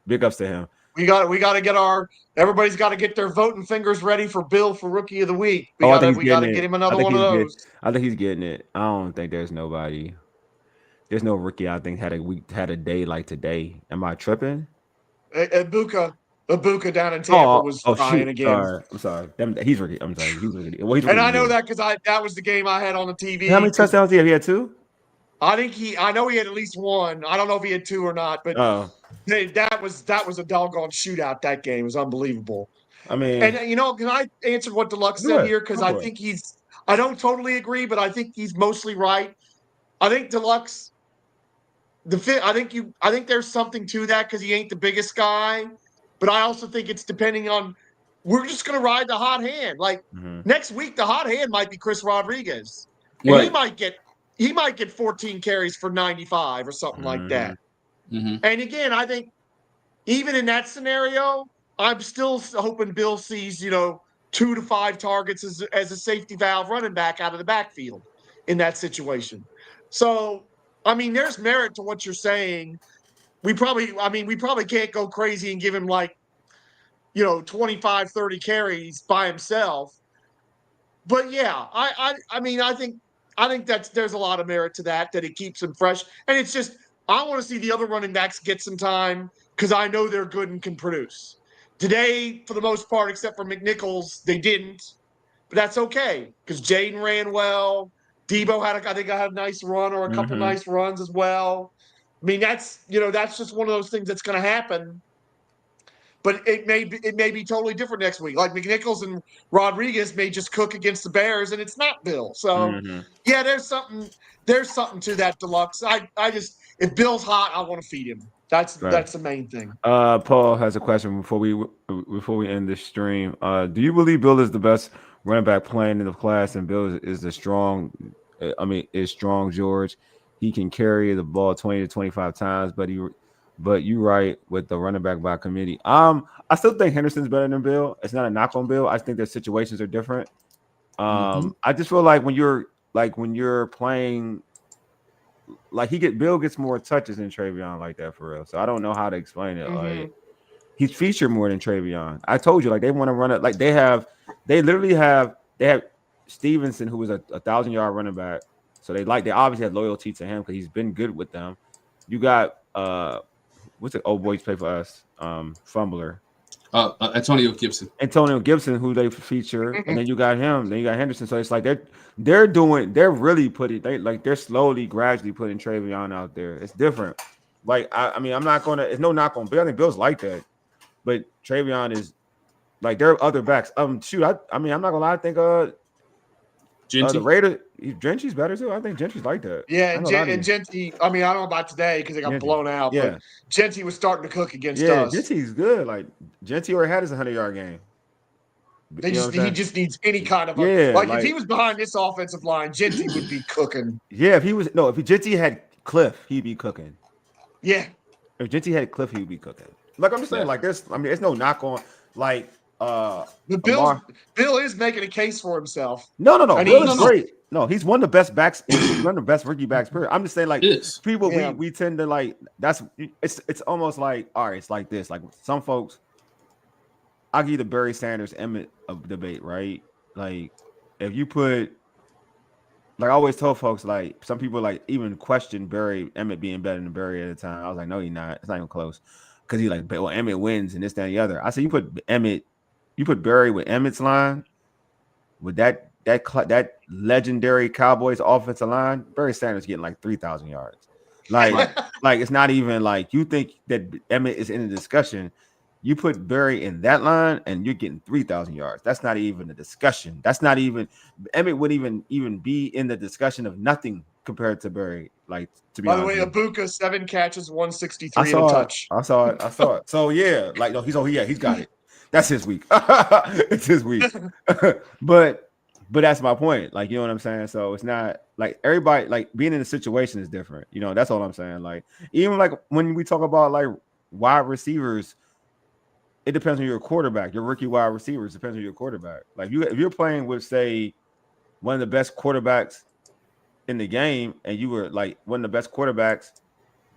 Big ups to him. We got to get everybody's got to get their voting fingers ready for Bill for Rookie of the Week. We got to get him another one of those. I think he's getting it. I don't think there's no rookie I think had a day like today. Am I tripping? Ibuka down in Tampa was trying again. I'm sorry. He's rookie. I'm sorry. He's rookie. Well, and I know that because that was the game I had on the TV. How many touchdowns did he have? He had 2? I know he had at least 1. I don't know if he had 2 or not, but that was a doggone shootout. That game was unbelievable. I mean, and can I answer what Deluxe said here? Because I think I don't totally agree, but I think he's mostly right. I think Deluxe, I think there's something to that because he ain't the biggest guy, but I also think it's depending on. We're just going to ride the hot hand. Like next week, the hot hand might be Chris Rodriguez, and right. he might get 14 carries for 95 or something like that. And again, I think even in that scenario, I'm still hoping Bill sees, 2 to 5 targets as a safety valve running back out of the backfield in that situation. So, I mean, there's merit to what you're saying. We probably can't go crazy and give him 25, 30 carries by himself. But yeah, I think there's a lot of merit to that it keeps him fresh. And it's just, I want to see the other running backs get some time because I know they're good and can produce. Today, for the most part, except for McNichols, they didn't. But that's okay because Jayden ran well. Debo had a nice run or a couple nice runs as well. I mean, that's just one of those things that's going to happen. But it may be totally different next week. Like McNichols and Rodriguez may just cook against the Bears, and it's not Bill. So yeah, there's something to that, Deluxe. I just, if Bill's hot, I want to feed him. That's the main thing. Paul has a question before we end this stream. Do you believe Bill is the best running back playing in the class, and Bill is strong, George? He can carry the ball 20 to 25 times, but you right with the running back by committee. I still think Henderson's better than Bill. It's not a knock on Bill. I think their situations are different. I just feel like when you're playing, Bill gets more touches than Travion like that for real. So I don't know how to explain it. Like he's featured more than Travion. I told you, they want to run it. They have Stevenson, who was a 1,000-yard running back. So they obviously had loyalty to him because he's been good with them. You got what's the old boys play for us? Fumbler. Antonio Gibson, who they feature, and then you got him. Then you got Henderson. So it's like they're really putting they're slowly, gradually putting Travion out there. It's different. Like I mean, I'm not gonna. It's no knock on Bill. I think Bill's like that, but Travion is like there are other backs. Shoot, I mean, I'm not gonna lie. I think the Raiders, Gentry's better too. I think Gentry's like that. Yeah, and Gentry. I mean, I don't know about today because they got blown out. Yeah. But Gentry was starting to cook against us. Yeah, Gentry's good. Like Gentry already had his 100-yard game. He just needs any kind of if he was behind this offensive line, Gentry would be cooking. Yeah, if Gentry had Cliff, he'd be cooking. Yeah, if Gentry had Cliff, he'd be cooking. Like I'm just saying, like this. I mean, it's no knock on like. But Bill is making a case for himself. No. Bill is great. No, he's one of the best backs. He's one of the best rookie backs. Period. I'm just saying, like people, we tend to like. It's almost like all right. It's like this. Like some folks, I'll give you the Barry Sanders Emmett debate, right? Like if you put, like I always told folks, like some people like even question Emmett being better than Barry at the time. I was like, no, he's not. It's not even close. Because he's like, well, Emmett wins and this, that, and the other. I said, you put Barry with Emmett's line, with that legendary Cowboys offensive line, Barry Sanders getting like 3,000 yards. Like it's not even like you think that Emmett is in the discussion. You put Barry in that line and you're getting 3,000 yards. That's not even a discussion. That's not even Emmett wouldn't even be in the discussion of nothing compared to Barry. Like to be by honest. The way, Ibuka 7 catches, 163 and a touch. I saw it. So yeah, like no, he's got it. That's his week. It's his week. but that's my point. Like, you know what I'm saying? So it's not like everybody, like being in a situation is different. You know, that's all I'm saying. Like, even like when we talk about like wide receivers, it depends on your quarterback. Your rookie wide receivers depends on your quarterback. Like if you're playing with, say, one of the best quarterbacks in the game, and you were like one of the best quarterbacks,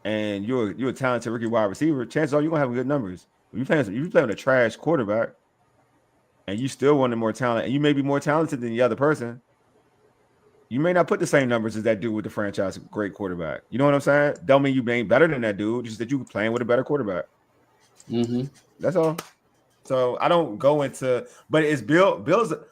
and you're a talented rookie wide receiver, chances are you're gonna have good numbers. If you play with a trash quarterback and you still wanted more talent, and you may be more talented than the other person, you may not put the same numbers as that dude with the franchise great quarterback. You know what I'm saying? Don't mean you ain't better than that dude, just that you playing with a better quarterback. Mm-hmm. That's all. So I don't go into, but it's Bill is a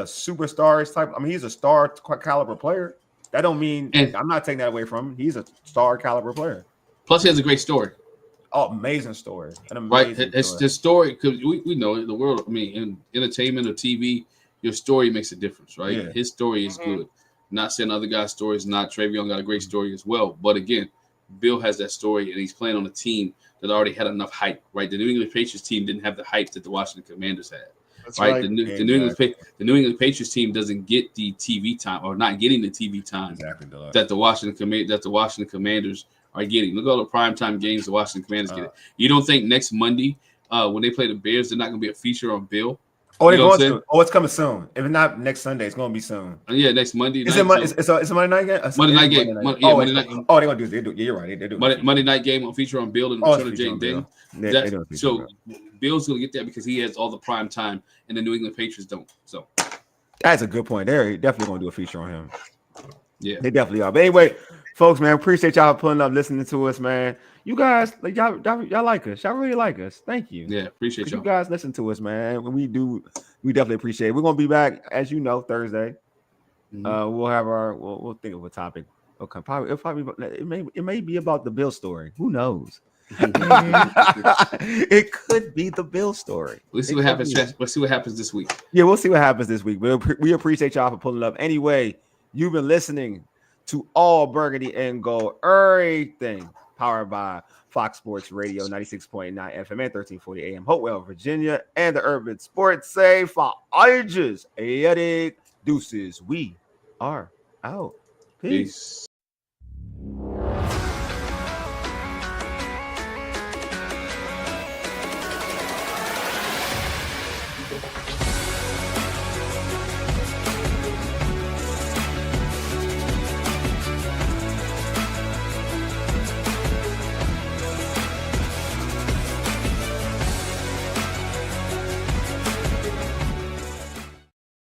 superstar type. I mean, he's a star caliber player. That don't mean I'm not taking that away from him. He's a star caliber player. Plus, he has a great story. Oh, amazing story. It's the story, because we know in the world, I mean, in entertainment or TV, your story makes a difference, right? Yeah. His story is good. Not saying other guys' stories not. Travion got a great story as well. But again, Bill has that story, and he's playing on a team that already had enough hype, right? The New England Patriots team didn't have the hype that the Washington Commanders had. That's right. The New England Patriots team doesn't get the TV time, or not getting the TV time that the Washington Commanders are getting. Look at all the primetime games the Washington Commanders get. You don't think next Monday, when they play the Bears, they're not going to be a feature on Bill? Oh, they're going to. Oh, it's coming soon. If not next Sunday, it's going to be soon. Yeah, next Monday. It's a Monday night game. Monday night game. Monday night. Oh, they're going to do. They do. Yeah, you're right. They do. Monday night game on feature on Bill and return of Jayden Daniels. So Bill's going to get that because he has all the prime time, and the New England Patriots don't. So that's a good point. They're definitely going to do a feature on him. Yeah, they definitely are. But anyway, folks, man, appreciate y'all pulling up, listening to us, man. You guys, like y'all like us. Y'all really like us. Thank you. Yeah, appreciate y'all. You guys listen to us, man. When we do, we definitely appreciate it. We're gonna be back, as you know, Thursday. Mm-hmm. We'll have we'll think of a topic. Okay, it may be about the Bill story. Who knows? It could be the Bill story. We'll see what happens. Let's see what happens this week. Yeah, we'll see what happens this week. We appreciate y'all for pulling up. Anyway, you've been listening to All Burgundy and Gold, Errrything, powered by Fox Sports Radio 96.9 FM and 1340 AM, Hopewell, Virginia, and the Urban Sports Say for ages. Deuces. We are out. Peace.